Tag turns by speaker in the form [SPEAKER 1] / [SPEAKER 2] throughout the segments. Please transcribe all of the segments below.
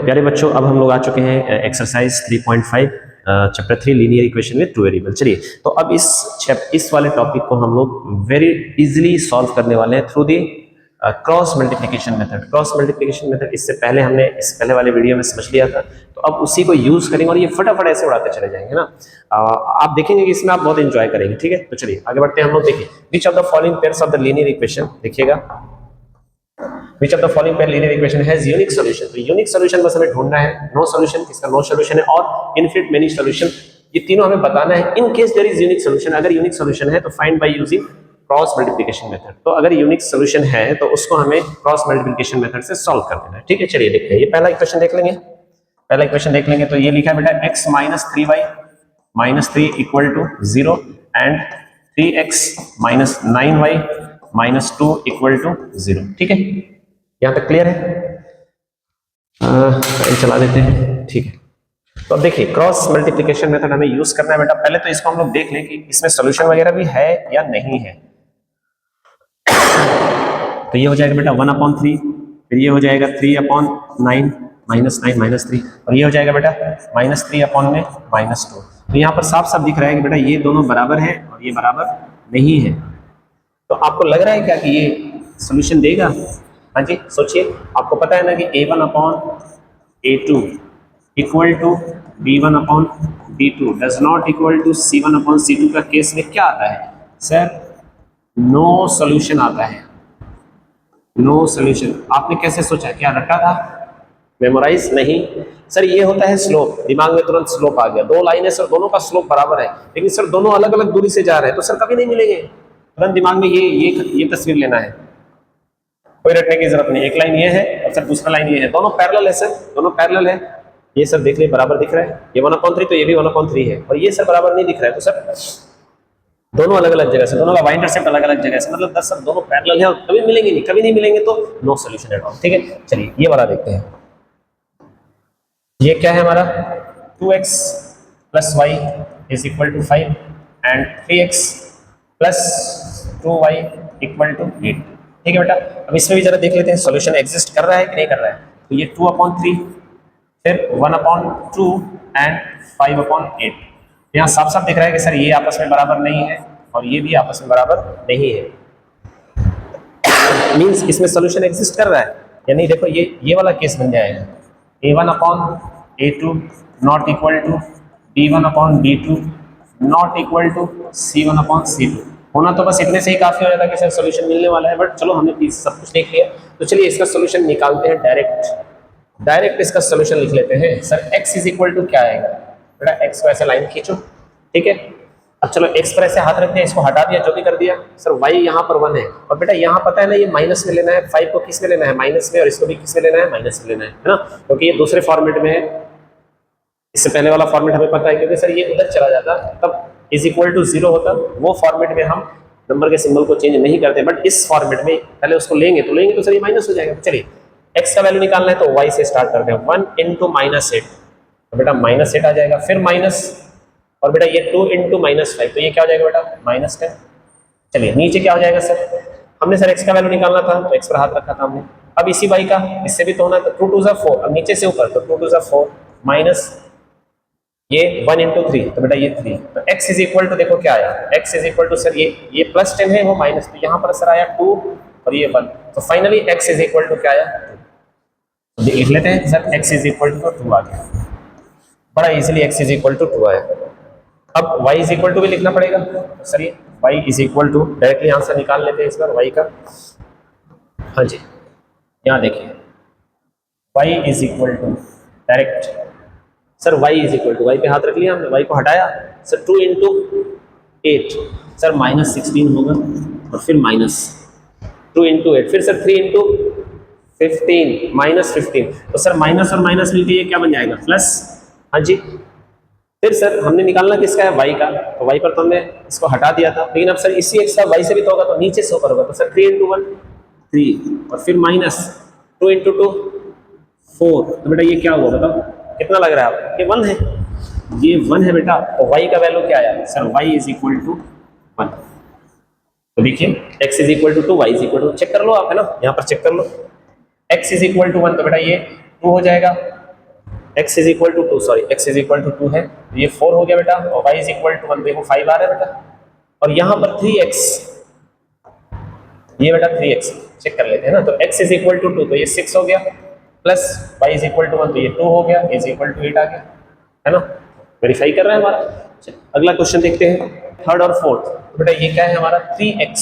[SPEAKER 1] प्यारे बच्चों, अब हम लोग आ चुके हैं exercise 3.5 chapter 3 linear equation with two variable. चलिए, तो अब इस वाले टॉपिक को हम लोग वेरी इजीली सॉल्व करने वाले हैं through the cross multiplication method. Cross multiplication method इससे पहले हमने इस पहले वाले वीडियो में समझ लिया था, तो अब उसी को यूज करेंगे और ये फटाफट ऐसे उड़ाते चले जाएंगे ना। आप देखेंगे कि इसमें आप बहुत एंजॉय करेंगे। ठीक है, तो चलिए आगे बढ़ते हैं। हम लोग देखिए, which of the following pairs of the linear equation, देखिएगा Which of the following pair linear equation has unique solution? तो यूनिक सॉल्यूशन बस हमें ढूंढना है। नो सॉल्यूशन, किसका नो सॉल्यूशन है, और इनफिनिट मेनी सॉल्यूशन, ये तीनों हमें बताना है। In case there is unique solution, अगर यूनिक सॉल्यूशन है तो find by using cross multiplication method. तो अगर यूनिक सॉल्यूशन है तो उसको हमें क्रॉस मल्टीप्लिकेशन मेथड से सॉल्व कर देना है। ठीक है, चलिए देखते हैं। ये पहला इक्वेशन देख लेंगे। पहला इक्वेशन देख लेंगे तो ये लिखा है बेटा x minus 3y minus 3 equal to 0 and 3x minus 9y minus 2 equal to 0। ठीक है, यहां तक क्लियर है? चला देते हैं। ठीक है, तो अब देखिए क्रॉस मल्टीप्लिकेशन मेथड हमें यूज करना है बेटा। पहले तो इसको हम लोग देख लें कि इसमें सॉल्यूशन वगैरह भी है या नहीं है। तो ये हो जाएगा बेटा 1/3, फिर ये हो जाएगा 3/9 माइनस 9 माइनस 3, और ये हो जाएगा बेटा माइनस 3 में माइनस 2। तो यहाँ पर साफ साफ दिख रहा है कि बेटा ये दोनों बराबर है और ये बराबर नहीं है। तो आपको लग रहा है क्या कि ये सॉल्यूशन देगा? हाँ जी, सोचिए। आपको पता है ना कि a1/a2 equal to b1/b2 does not equal to c1/c2 का केस में क्या आता है सर? नो सॉल्यूशन आता है। नो सॉल्यूशन आपने कैसे सोचा? क्या रटा था? मेमोराइज नहीं सर, ये होता है स्लोप। दिमाग में तुरंत स्लोप आ गया। दो लाइनें सर, दोनों का स्लोप बराबर है, लेकिन सर दोनों अलग अलग दूरी से जा रहे हैं तो सर कभी नहीं मिलेंगे। तुरंत दिमाग में ये तस्वीर लेना है, कोई रटने की जरूरत नहीं। एक लाइन ये है और सर दूसरा लाइन ये है, दोनों पैरेलल है सर, दोनों पैरेलल है। ये सर देख लिए बराबर दिख रहा है, ये 1/3 तो ये भी 1/3 है, और ये सर बराबर नहीं दिख रहा है। तो सर दोनों अलग अलग जगह से, दोनों का वाई इंटरसेप्ट अलग अलग जगह से, मतलब 10 सर दोनों पैरेलल है और कभी मिलेंगे नहीं, कभी नहीं मिलेंगे, तो नो सॉल्यूशन एट ऑल। ठीक है, चलिए ये वाला देखते हैं। ये क्या है हमारा? 2x plus y is equal to 5 and 3x plus 2y equal to 8। ठीक है बेटा, अब इसमें भी जरा देख लेते हैं सॉल्यूशन एग्जिस्ट कर रहा है कि नहीं कर रहा है। तो ये 2/3, फिर 1/2 एंड 5/8। यहाँ साफ साफ दिख रहा है कि सर ये आपस में बराबर नहीं है और ये भी आपस में बराबर नहीं है। मींस इसमें सॉल्यूशन एग्जिस्ट कर रहा है या नहीं? देखो ये वाला केस बन जाएगा a1/a2 not equal to b1/b2 not equal to c1/c2। होना तो बस इतने से ही काफी हो जाता है कि सर सॉल्यूशन मिलने वाला है, बट चलो हमने सब कुछ देख लिया। तो चलिए इसका सॉल्यूशन निकालते हैं डायरेक्ट इसका सॉल्यूशन लिख लेते हैं। Sir x is equal to क्या आएगा बेटा? x को ऐसे लाइन खींचो। ठीक है, अब चलो x पर ऐसे हाथ रख दिया, इसको हटा दिया, जो भी कर दिया। सर y यहाँ पर 1 है, और बेटा यहाँ पता है ना ये माइनस में लेना है। 5 को किस में लेना है? माइनस में, और इसको भी किस में लेना है? माइनस में लेना है ना, क्योंकि ये दूसरे फॉर्मेट में है। इससे पहले वाला फॉर्मेट हमें पता है, क्योंकि सर ये उधर चला जाता तब इज इक्वल टू 0 होता। वो फॉर्मेट में हम नंबर के सिंबल को चेंज नहीं करते, बट इस फॉर्मेट में पहले उसको लेंगे तो सर ये माइनस हो जाएगा। चलिए x का वैल्यू निकालना है तो y से स्टार्ट करते हैं। 1 इंटू -8, तो बेटा -8 आ जाएगा, फिर माइनस, और बेटा ये 2 इंटू -5, तो ये क्या हो जाएगा बेटा? -10। चलिए नीचे क्या हो जाएगा सर? हमने सर x का वैल्यू निकालना था तो x पर हाथ रखा था हमने। अब इसी y का, इससे भी तो होना, तो 2 2 4, अब नीचे से ऊपर, तो 2 2 4 माइनस ये 1 इंटू 3, तो बेटा ये 3। तो x इज इक्वल टू, देखो क्या आया, x is equal to sir ये प्लस 10 है, वो माइनस, तो यहाँ पर सर आया 2 और ये 1, तो finally x is equal to क्या आया? 2। लिख लेते हैं sir x is equal to 2 आ गया। बड़ा easily x is equal to 2 आया। अब y इज इक्वल टू भी लिखना पड़ेगा। तो सर ये y is equal to, directly answer निकाल लेते हैं इस बार y का। हाँ जी, यहाँ देखिए y is equal to direct, sir y is equal to, y पे हाथ रख लिया हमने, y को हटाया, सर 2 इंटू 8, सर -16 होगा, और फिर माइनस 2 इंटू 8, फिर सर 3 इंटू 15 -15, तो सर माइनस और माइनस मिलकर ये क्या बन जाएगा? प्लस। हाँ जी, फिर सर हमने निकालना किसका है? y का, तो y पर तो हमने इसको हटा दिया था, लेकिन अब सर इसी x का y से भी तो होगा, तो नीचे से ऊपर होगा, तो सर 3 इंटू 1 3, और फिर माइनस 2 इंटू 2 4, तो बेटा ये क्या हुआ बताओ? कितना लग रहा है आपको? ये 1 है, ये 1 है बेटा। तो y का वैल्यू क्या आया sir? y is equal to 1। तो देखिए x is equal to 2, y is equal to, check कर लो आप, है ना, यहाँ पर चेक कर लो। x इज इक्वल टू 1, तो बेटा ये 2 हो जाएगा, x is equal to 2, sorry x is equal to 2 है, तो ये 4 हो गया बेटा, और y इज इक्वल टू 1, देखो 5 आ रहा है बेटा, और यहाँ पर 3x, ये बेटा 3x चेक कर लेते हैं ना, तो x इज इक्वल टू 2, तो ये 6 हो गया, plus y is equal to 1, तो ये 2 हो गया, इज इक्वल टू 8 आ गया, है ना, वेरीफाई कर रहे हैं हमारा। अगला क्वेश्चन देखते हैं, थर्ड और फोर्थ। तो बेटा ये क्या है हमारा, 3x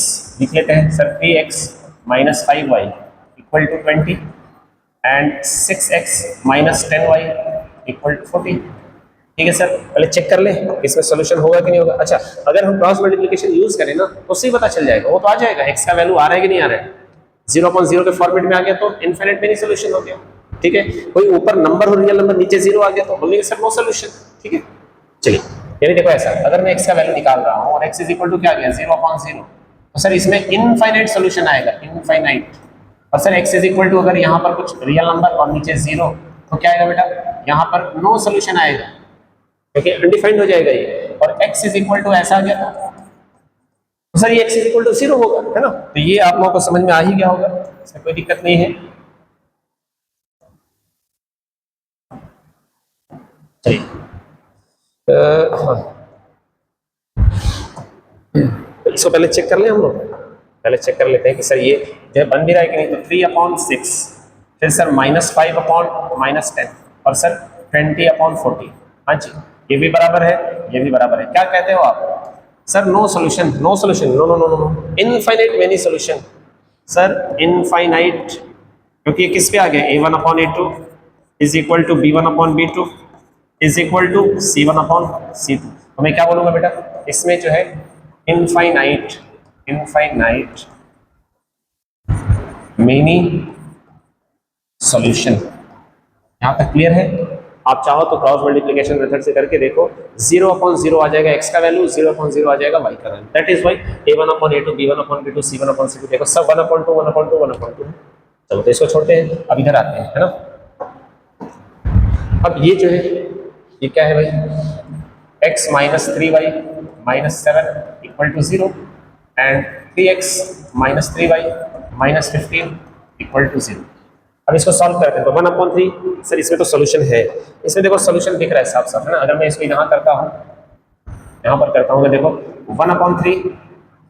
[SPEAKER 1] लिख लेते हैं sir, 3x minus 5y equal to 20 and 6x minus 10y equal to 40। ठीक है सर, पहले चेक कर ले इसमें सोल्यूशन होगा कि नहीं होगा। अच्छा, अगर हम क्रॉस मल्टीप्लिकेशन यूज करें ना तो उससे ही पता चल जाएगा, वो तो आ जाएगा x का वैल्यू आ रहा है कि नहीं आ रहा है, 0.0 के फॉर्मेट में आ गया तो इनफिनिट में नहीं सोल्यूशन हो गया। ठीक है, कोई ऊपर नंबर और रियल नंबर नीचे 0 आ गया तो बोलेंगे सर नो सोल्यूशन। ठीक है, चलिए, यानी देखो ऐसा, अगर मैं x का वैल्यू निकाल रहा हूँ और x इज इक्वल टू क्या आ गया 0.0, तो सर इसमें इनफाइनाइट सोल्यूशन आएगा, इनफाइनाइट। और sir x is equal to अगर यहाँ पर कुछ रियल नंबर और नीचे 0, तो क्या आएगा बेटा, यहाँ पर नो सोल्यूशन आएगा क्योंकि अनडिफाइंड हो जाएगा ये। और x इज इक्वल टू ऐसा आ गया तो सर ये x इज इक्वल टू 0 होगा, है ना। तो ये आप लोगों को समझ में आ ही गया होगा, इसमें कोई दिक्कत नहीं है। चलिए इसको पहले चेक कर लें हम लोग, पहले चेक कर लेते हैं कि सर ये जो बन भी रहा है कि नहीं। तो 3/6, फिर सर -5/-10, और सर 20/40। हाँ जी, ये भी बराबर है, ये भी बराबर है। क्या कहते हो आप sir, no solution, no solution, no no no no no, infinite many solution. Sir infinite, क्योंकि ये किस पे आ गया, a1/a2 is equal to b1/b2 is equal to c1/c2। तो मैं क्या बोलूंगा बेटा, इसमें जो है इनफाइनाइट, इनफाइनाइट मेनी सॉल्यूशन। यहां तक क्लियर है। आप चाहो तो क्रॉस मल्टीप्लिकेशन मेथड से करके देखो, 0/0 आ जाएगा x का वैल्यू, 0/0 आ जाएगा y का value. That is why a1/a2 b1/b2 c1/c2, देखो सब 1/2 1/2 1/2। चलो तो इसको छोड़ते हैं, अब इधर आते हैं, है ना। अब ये जो है ये क्या है भाई, x minus 3y minus 7 equal to 0 and 3x minus 3y minus 15 equal to 0। अब इसको सॉल्व करते हैं, तो 1/3, सर इसमें तो सोल्यूशन है, इसमें देखो सोल्यूशन दिख रहा है साफ साफ, है ना। अगर मैं इसको यहाँ करता हूँ, यहाँ पर करता हूँ, देखो 1/3,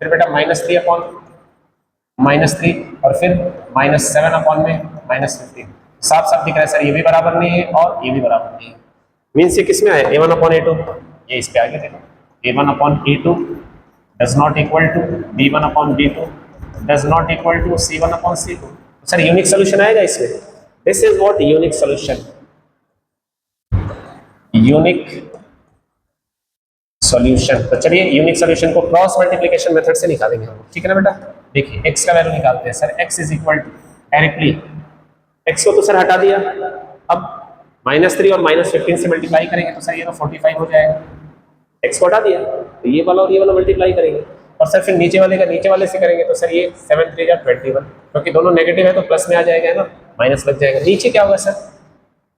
[SPEAKER 1] फिर बेटा -3 और फिर -7/-15, साफ साफ दिख रहा है सर, ये भी बराबर नहीं है और ये भी बराबर नहीं है। मीन्स ये किस में आया, a1/a2, ये इस पे आ गया, देखो a1/a2 does not equal to b1/b2 does not equal to c1/c2। Sir unique solution आएगा इसमें, this is what unique solution, unique solution. तो चलिए यूनिक सॉल्यूशन को क्रॉस मल्टीप्लिकेशन मेथड से निकालेंगे हम, ठीक है ना बेटा। देखिए x का वैल्यू निकालते हैं sir, x is equal to directly, x को तो सर हटा दिया, अब -3 और -15 से मल्टीप्लाई करेंगे तो सर ये तो 45 हो जाएगा, x को हटा दिया तो ये वाला और ये वाला मल्टीप्लाई करेंगे, और सर फिर नीचे वाले का नीचे वाले से करेंगे तो सर ये 7 3 जा 21, क्योंकि दोनों नेगेटिव है तो प्लस में आ जाएगा, है ना, माइनस लग जाएगा। नीचे क्या होगा सर,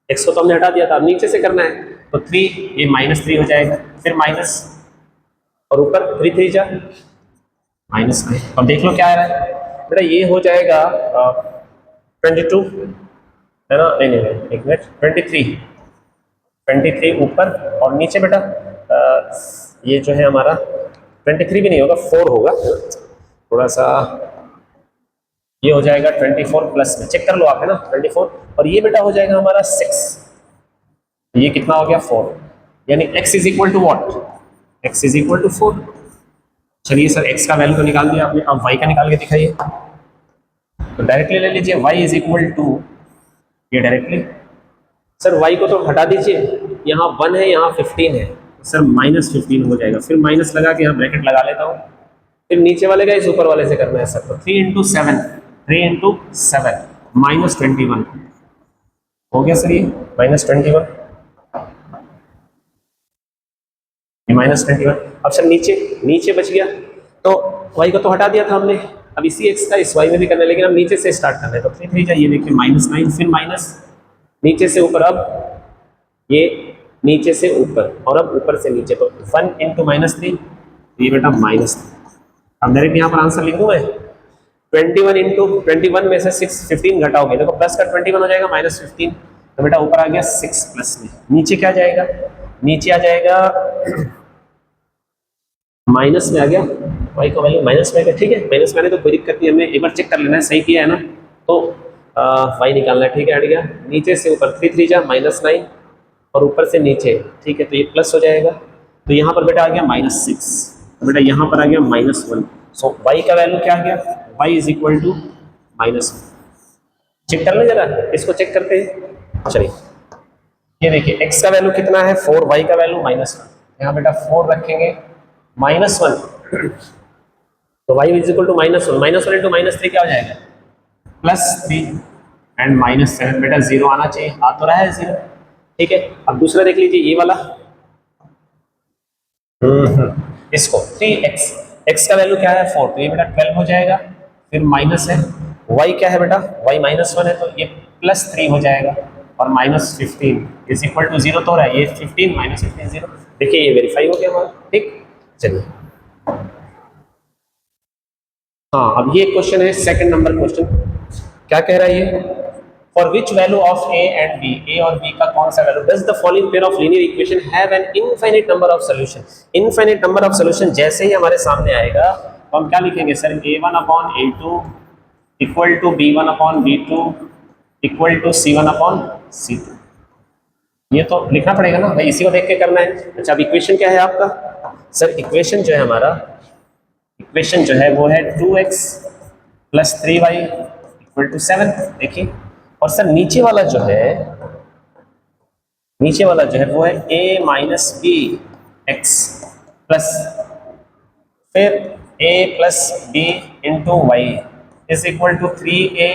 [SPEAKER 1] x को तो हमने हटा दिया था, अब नीचे से करना है तो 3, ये -3 हो जाएगा, फिर माइनस और ऊपर 3 3 जा -9। अब देख लो क्या आ रहा है बेटा, ये हो जाएगा 22, है ना, नहीं एक मिनट, 23 ऊपर और नीचे बेटा ये जो है हमारा 23 भी नहीं होगा, 4 होगा, थोड़ा सा ये हो जाएगा 24 प्लस में, चेक कर लो आप, है ना, 24, और ये बेटा हो जाएगा हमारा 6, ये कितना हो गया 4, यानी x is equal to what, x is equal to 4। चलिए सर x का वैल्यू तो निकाल दिया आपने, अब y का निकाल के दिखाइए, तो डायरेक्टली ले लीजिए y इज इक्वल टू, ये डायरेक्टली सर y को तो हटा दीजिए, यहाँ 1 है यहाँ 15 है, सर -15 हो जाएगा, फिर माइनस लगा के यहाँ ब्रैकेट लगा लेता हूँ, फिर नीचे वाले का इस ऊपर वाले से करना है सर, तो 3 × 7 -21 हो गया सर, ये -21, ये -21। अब सर नीचे बच गया, तो y को तो हटा दिया था हमने, अब इसी x का इस y में भी करना है, लेकिन अब नीचे से स्टार्ट करना है, तो 3 3 जाइए, देखिए -9, फिर माइनस नीचे से ऊपर, अब ये नीचे से ऊपर और अब ऊपर से नीचे, तो 1 × -3, ये बेटा -3। अब डायरेक्ट यहाँ पर आंसर लिख दूँ मैं, 21 × 21 में से 15 घटाओगे, देखो प्लस का 21 हो जाएगा -15, तो बेटा ऊपर आ गया 6 प्लस में, नीचे क्या जाएगा, नीचे आ जाएगा माइनस में आ गया, y का वैल्यू माइनस में आ गया, ठीक है, माइनस में आने तो कोई दिक्कत नहीं, हमें एक बार चेक कर लेना है सही किया है ना, तो y निकालना है, ठीक है, हट गया, नीचे से ऊपर 3 3 जा -9 और ऊपर से नीचे, ठीक है, तो ये प्लस हो जाएगा, तो यहाँ पर बेटा आ गया -6, तो बेटा यहाँ पर आ गया -1, सो y का वैल्यू क्या आ गया, y is equal to -1, check कर ले जरा, इसको चेक करते हैं, चलिए ये देखिए x का वैल्यू कितना है 4, y का वैल्यू -1, यहाँ बेटा 4 रखेंगे -1, तो y is equal to -1, -1 into -3 क्या हो जाएगा +3 एंड -7, बेटा 0 आना चाहिए, आ तो रहा है 0, ठीक है। अब दूसरा देख लीजिए ये वाला, इसको 3x, x का वैल्यू क्या है 4, तो ये बेटा 12 हो जाएगा, फिर माइनस है, y क्या है बेटा, y -1 है तो ये +3 हो जाएगा, और -15 इज इक्वल टू 0 तो हो रहा है, ये 15 -15 0, देखिए ये वेरीफाई हो गया हमारा, ठीक। चलिए हाँ, अब ये क्वेश्चन है सेकंड नंबर क्वेश्चन, क्या कह रहा है ये, for which value of a and b, a और b का कौन सा value, does the following pair of linear equation have an infinite number of solution, infinite number of solution जैसे ही हमारे सामने आएगा तो हम क्या लिखेंगे sir, a1 upon a2 equal to b1 upon b2 equal to c1 upon c2, ये तो लिखना पड़ेगा ना भाई, इसी को देख के करना है। अच्छा अब इक्वेशन क्या है आपका, सर इक्वेशन जो है हमारा, इक्वेशन जो है वो है 2x plus 3y equal to 7, देखिए, और सर नीचे वाला जो है, नीचे वाला जो है वो है a minus B X plus फिर a plus B into Y is equal to 3a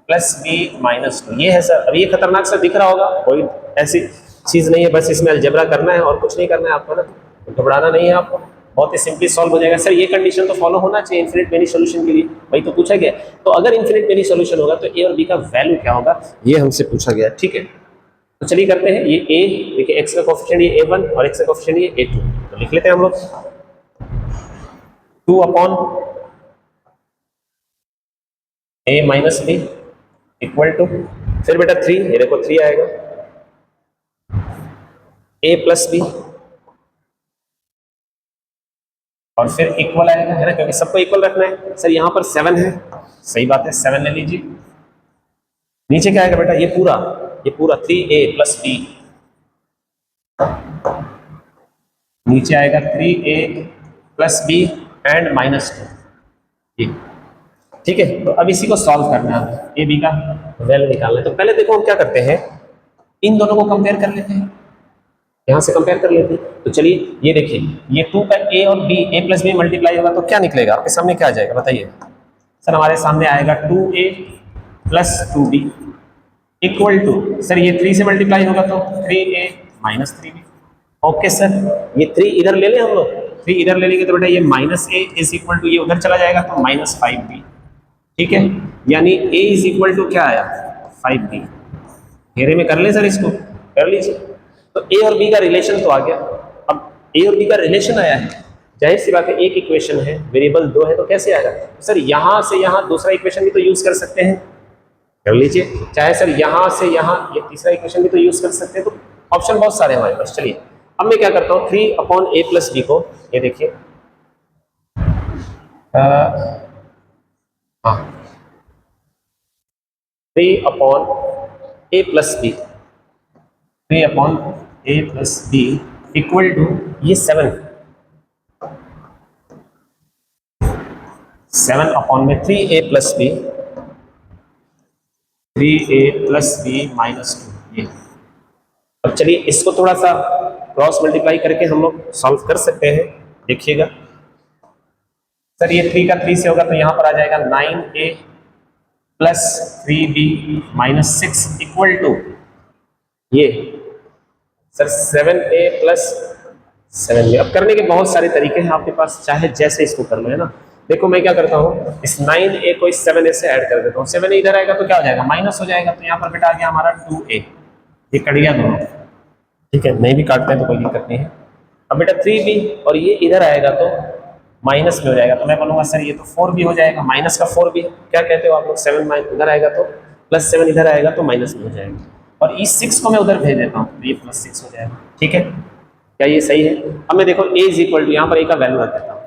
[SPEAKER 1] plus B minus 2, ये है सर। अब ये खतरनाक सा दिख रहा होगा, कोई ऐसी चीज नहीं है, बस इसमें अलजेब्रा करना है और कुछ नहीं करना है आपको ना, घबराना नहीं है आपको, बहुत ही सिंपली सॉल्व हो जाएगा। सर ये कंडीशन तो फॉलो होना चाहिए इनफिनिट मेनी सॉल्यूशन के लिए, वही तो पूछा गया, तो अगर इनफिनिट मेनी सॉल्यूशन होगा तो ए और बी का वैल्यू क्या होगा, ये हमसे पूछा गया, ठीक है। तो चलिए करते हैं, ये ए देखिए, एक्स का कोफिशिएंट ये a1 और एक्स का कोफिशिएंट ये a2, तो लिख लेते हैं हम लोग 2 upon a minus B equal to, फिर बेटा 3, ये देखो 3 आएगा, a प्लस बी और फिर इक्वल आएगा, है ना, क्योंकि सबको इक्वल रखना है। सर यहाँ पर 7 है, सही बात है, 7 ले लीजिए, नीचे क्या आएगा बेटा, ये पूरा 3a प्लस बी, नीचे आएगा 3a प्लस बी एंड -2, ठीक है। तो अब इसी को सॉल्व करना है, ए बी का वैल्यू निकालना है। तो पहले देखो हम क्या करते हैं, इन दोनों को कंपेयर कर लेते हैं, यहां से कंपेयर कर लेते हैं। तो चलिए ये देखिए, ये 2 पर ए और बी, ए प्लस बी मल्टीप्लाई होगा तो क्या निकलेगा आपके सामने, क्या आ जाएगा बताइए सर, हमारे सामने आएगा 2a plus 2b equal to, sir ये 3 से मल्टीप्लाई होगा तो 3a minus 3b, okay sir, ये 3 इधर ले लें हम लोग, 3 इधर ले लेंगे तो बेटा ये -a इज इक्वल टू, ये उधर चला जाएगा तो -5b, ठीक है, यानी a इज इक्वल टू क्या आया 5b, घेरे में कर ले सर, इसको कर लीजिए। तो a और b का रिलेशन तो आ गया, अब a और b का रिलेशन आया है, जाहिर सी बात है एक इक्वेशन है, वेरिएबल 2 है, तो कैसे आएगा सर, यहां से यहां दूसरा इक्वेशन भी तो यूज कर सकते हैं, कर लीजिए, चाहे सर यहां से यहां ये तीसरा इक्वेशन भी तो यूज कर सकते हैं, तो ऑप्शन बहुत सारे हमारे पास। चलिए अब मैं क्या करता हूँ, 3 अपॉन a प्लस बी को, ये देखिए हाँ 3 upon a plus B, 3 upon a plus B equal to, ये 7 अपॉन में 3a plus B, 3a plus B minus 2, ये। अब चलिए इसको थोड़ा सा क्रॉस मल्टीप्लाई करके हम लोग सॉल्व कर सकते हैं, देखिएगा सर, ये 3 का 3 से होगा तो यहाँ पर आ जाएगा 9a plus 3b minus 6 equal to, ये सर 7a प्लस 7b। अब करने के बहुत सारे तरीके हैं आपके पास, चाहे जैसे इसको कर लो, है ना। देखो मैं क्या करता हूँ, इस 9a को इस 7a से ऐड कर देता हूँ, 7a इधर आएगा तो क्या हो जाएगा, माइनस हो जाएगा, तो यहाँ पर बेटा आ गया हमारा 2a, ये कट गया दोनों, ठीक है, नहीं भी काटते हैं तो कोई दिक्कत नहीं है। अब बेटा 3b और ये इधर आएगा तो माइनस में हो जाएगा, तो मैं बोलूंगा सर ये तो 4b हो जाएगा, माइनस का 4b, क्या कहते हो आप लोग, 7 इधर आएगा तो प्लस 7 इधर आएगा तो माइनस में हो जाएगा। और इस 6 को मैं उधर भेज देता हूँ, ये +6 हो जाएगा। ठीक है, क्या ये सही है? अब मैं देखो a इज इक्वल टू, यहाँ पर a का वैल्यू रख देता हूँ,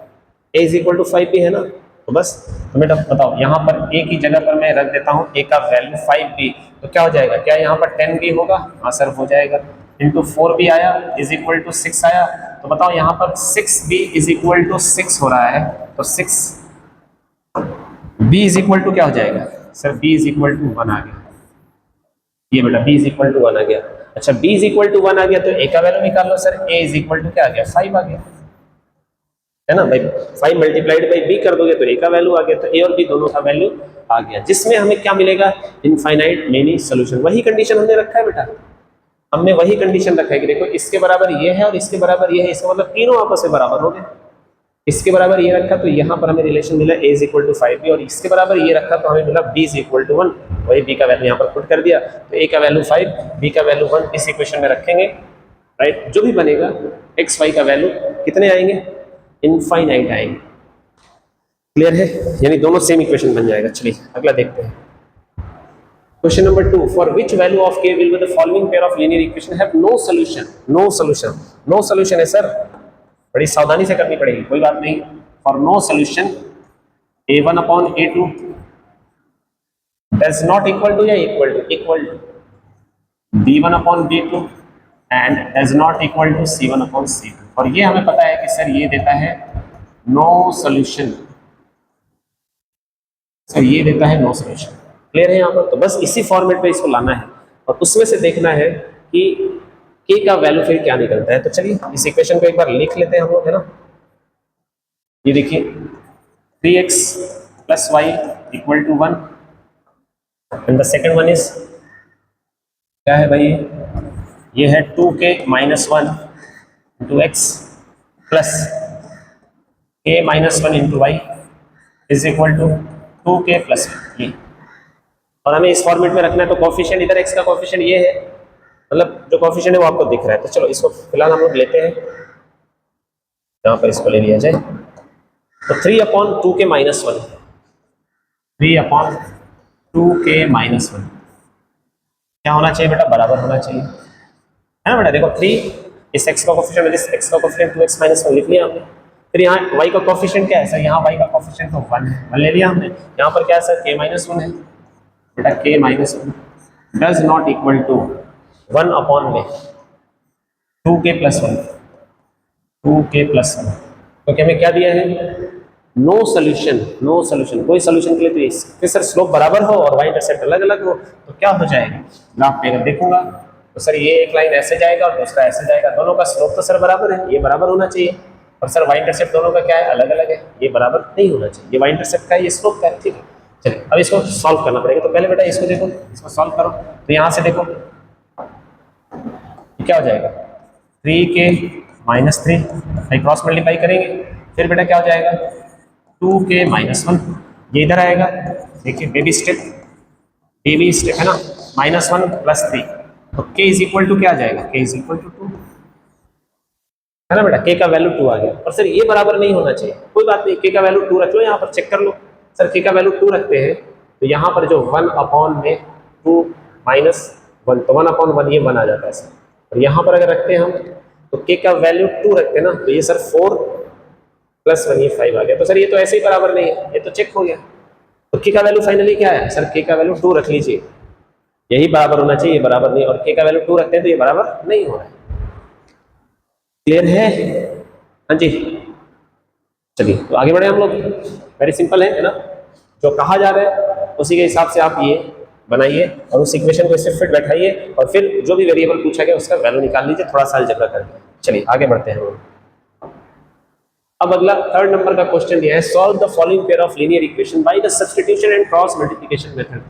[SPEAKER 1] a इज इक्वल टू 5 भी है ना, तो बस तो बेटा बताओ यहाँ पर a की जगह पर मैं रख देता हूँ a का वैल्यू 5b, तो क्या हो जाएगा? क्या यहाँ पर 10b होगा? हाँ सर हो जाएगा। इंटू 4b आया इज इक्वल टू 6 आया, तो बताओ यहाँ पर 6b इज इक्वल टू 6 हो रहा है, तो 6b इज इक्वल टू क्या हो जाएगा sir? b is equal to 1 आ गया, ये बेटा b इज इक्वल टू 1 आ गया। अच्छा b इज इक्वल टू 1 आ गया तो a का वैल्यू निकाल लो sir, a is equal to क्या आ गया? 5 आ गया, है ना भाई। 5 मल्टीप्लाइड बाई b कर दोगे तो a का वैल्यू आ गया, तो a और b दोनों का वैल्यू आ गया, जिसमें हमें क्या मिलेगा? Infinite many solution. वही कंडीशन हमने रखा है बेटा, हमने वही कंडीशन रखा है कि देखो इसके बराबर ये है और इसके बराबर ये है, इसका मतलब तीनों आपस में बराबर हो गए। इसके बराबर ये रखा तो यहाँ पर हमें रिलेशन मिला a is equal to 5b, और इसके बराबर ये रखा तो हमें मिला b इज इक्वल टू 1, वही b का वैल्यू यहाँ पर पुट कर दिया, तो a का वैल्यू 5, b का वैल्यू 1 इस इक्वेशन में रखेंगे, राइट। जो भी बनेगा x y का वैल्यू कितने आएंगे? इनफाइनाइट आएंगे। क्लियर है? यानी दोनों सेम इक्वेशन बन जाएगा। चलिए अगला देखते हैं। Question number 2, for which value of k will the following pair of linear equation have no solution? No solution, no solution है सर, बड़ी सावधानी से करनी पड़ेगी, कोई बात नहीं। For no solution a1 upon a2 does not equal to या equal to? Equal to b1 upon b2 and does not equal to c1 upon c2। और ये हमें पता है कि सर ये देता है नो सॉल्यूशन, सर ये देता है नो सॉल्यूशन। क्लियर है यहाँ पर? तो बस इसी फॉर्मेट पे इसको लाना है और उसमें से देखना है कि k का वैल्यू फिर क्या निकलता है। तो चलिए इस इक्वेशन को एक बार लिख लेते हैं हम लोग, है ना। ये देखिए 3x plus y equal to 1 and the second one is क्या है भाई? ये है 2k minus 1 into x plus k minus 1 into Y is equal to 2k plus ये, और हमें इस फॉर्मेट में रखना है। तो कॉफिशिएंट इधर x का कॉफिशिएंट ये है, मतलब जो कॉफिशिएंट है वो आपको दिख रहा है। तो चलो इसको फिलहाल हम लोग लेते हैं, यहाँ पर इसको ले लिया जाए। तो 3 upon 2k minus 1, 3 upon 2k minus 1 क्या होना चाहिए बेटा? बराबर होना चाहिए, है ना बेटा। देखो 3 इस x का कॉफिशिएंट है, इस x का कॉफिशिएंट 2x माइनस 1 लिख लिया हमने। फिर यहाँ y का कॉफिशिएंट क्या है सर? यहाँ y का कॉफिशिएंट तो 1 है, 1 ले लिया हमने। यहाँ पर क्या है सर? k माइनस 1 है बेटा, k minus 1 does not equal to 1 upon में 2k प्लस 1, 2k प्लस 1। तो क्या हमें क्या दिया है? No solution, no solution. कोई सोल्यूशन के लिए तो इसके सर स्लोप बराबर हो और वाई इंटरसेप्ट अलग अलग हो तो क्या हो जाएगा? ग्राफ पे अगर देखूंगा तो सर ये एक लाइन ऐसे जाएगा और दूसरा ऐसे जाएगा, दोनों का स्लोप तो सर बराबर है, ये बराबर होना चाहिए। और सर वाई इंटरसेप्ट दोनों का क्या है? अलग अलग है, ये बराबर नहीं होना चाहिए। ये वाई इंटरसेप्ट का है, ये स्लोप का है, ठीक है। चलिए अब इसको सॉल्व करना पड़ेगा। तो पहले बेटा इसको देखो, इसको सॉल्व करो। तो यहाँ से देखो क्या हो जाएगा? 3k माइनस 3 भाई क्रॉस मल्टीप्लाई करेंगे, फिर बेटा क्या हो जाएगा? 2k माइनस 1, ये इधर आएगा। देखिए बेबी स्टेप है ना, माइनस 1 प्लस 3, तो k इज इक्वल टू क्या आ जाएगा? k इज इक्वल टू 2, है ना बेटा। k का वैल्यू 2 आ गया। और सर ये बराबर नहीं होना चाहिए, कोई बात नहीं, k का वैल्यू 2 रख लो, यहाँ पर चेक कर लो। सर k का वैल्यू 2 रखते हैं तो यहाँ पर जो 1 अपॉन में 2 माइनस 1, तो 1 अपॉन 1 ये 1 आ जाता है सर। और यहाँ पर अगर रखते हैं हम तो k का वैल्यू 2 रखते हैं ना, तो ये सर 4 प्लस 1 ये 5 आ गया। तो सर ये तो ऐसे ही बराबर नहीं है, ये तो चेक हो गया। तो k का वैल्यू फाइनली क्या है सर? k का वैल्यू 2 रख लीजिए, यही बराबर होना चाहिए, ये बराबर नहीं। और k का वैल्यू 2 रखते हैं तो ये बराबर नहीं हो रहा है। क्लियर है? हाँ जी। चलिए तो आगे बढ़े हम लोग। वेरी सिंपल है ना, जो कहा जा रहा है उसी के हिसाब से आप ये बनाइए और उस इक्वेशन को इससे फिट बैठाइए और फिर जो भी वेरिएबल पूछा गया उसका वैल्यू निकाल लीजिए, थोड़ा सा अलजेब्रा करके। चलिए आगे बढ़ते हैं हम लोग। अब अगला 3rd नंबर का क्वेश्चन दिया है, solve the following pair of linear equation by the substitution and cross multiplication method.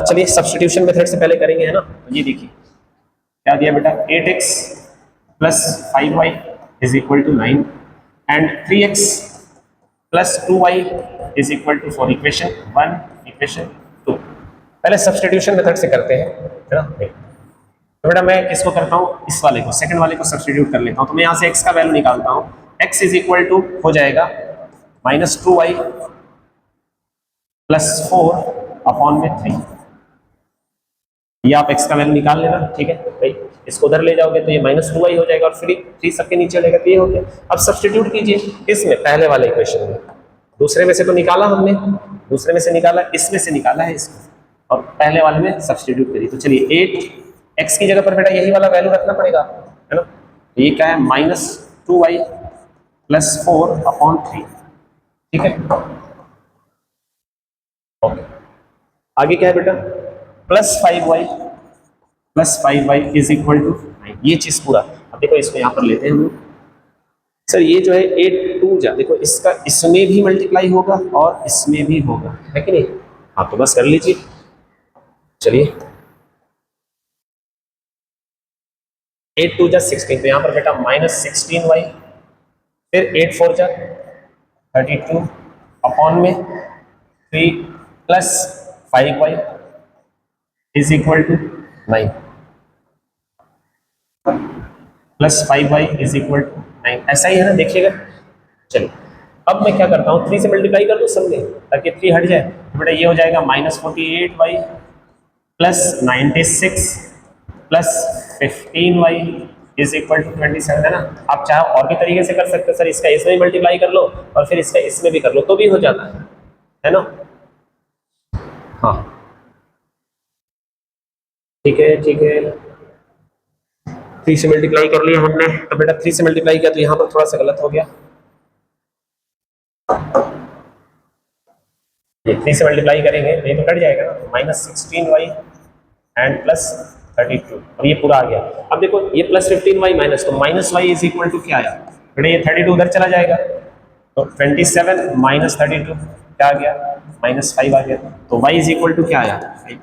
[SPEAKER 1] चलिए सब्स्टिट्यूशन मेथड से पहले करेंगे, है ना। तो ये देखिए क्या दिया बेटा? 8x plus 5y is equal to 9 and 3x plus 2y is equal to 4। Equation 1, equation 2। पहले सब्स्टिट्यूशन मेथड से करते हैं, है ना। तो बेटा मैं किसको करता हूँ? इस वाले को, सेकंड वाले को सब्स्टिट्यूट कर लेता हूँ। तो मैं यहाँ से x का वैल्यू निकालता हूँ, x इज इक्वल टू हो जाएगा माइनस 2y प्लस 4 अपॉन में 3। ये आप x का वैल्यू निकाल लेना, ठीक है भाई। इसको उधर ले जाओगे तो ये -2y हो जाएगा और फिर 3 सबके नीचे लेगा तो ये हो गया। अब सब्स्टिट्यूट कीजिए इसमें, पहले वाले इक्वेशन में। दूसरे में से तो निकाला हमने, दूसरे में से निकाला, इसमें से निकाला है इसको, और पहले वाले में सब्स्टिट्यूट करिए। तो चलिए 8x की जगह पर बेटा यही वाला वैल्यू रखना पड़ेगा, है ना। ये क्या है, -2y + 4/3, ठीक है। ओके, आगे क्या है बेटा, +5y इज इक्वल टू 9। ये चीज पूरा। अब देखो इसको यहाँ पर लेते हैं हम लोग। सर ये जो है 8 2 जा, देखो इसका इसमें भी मल्टीप्लाई होगा और इसमें भी होगा, है कि नहीं। हाँ तो बस कर लीजिए। चलिए 8 2 जा 16, तो यहाँ पर बेटा -16y, फिर 8 4 जा 32 अपॉन में 3 + 5y is equal to 9 + 5y is equal to 9। ऐसा ही है ना, देखिएगा। चलिए अब मैं क्या करता हूँ, 3 से मल्टीप्लाई कर दूँ सब में ताकि 3 हट जाए। तो बेटा ये हो जाएगा -48y + 96 + 15y is equal to 27, है ना। आप चाहे और भी तरीके से कर सकते हो सर, इसका इसमें भी मल्टीप्लाई कर लो और फिर इसका इसमें भी कर लो तो भी हो जाता है ना। हाँ ठीक है ठीक है, 3 से मल्टीप्लाई कर लिया हमने। तो बेटा 3 से मल्टीप्लाई किया तो यहाँ पर थोड़ा सा गलत हो गया, ये 3 से मल्टीप्लाई करेंगे तो ये तो कट जाएगा ना, -16y एंड +32, और ये पूरा आ गया। अब देखो ये +15y माइनस, तो -y इज इक्वल टू क्या आया बेटा, ये 32 उधर चला जाएगा तो 27 - 32 क्या आ गया, -5 आ गया। तो y इज इक्वल टू क्या आया, 5।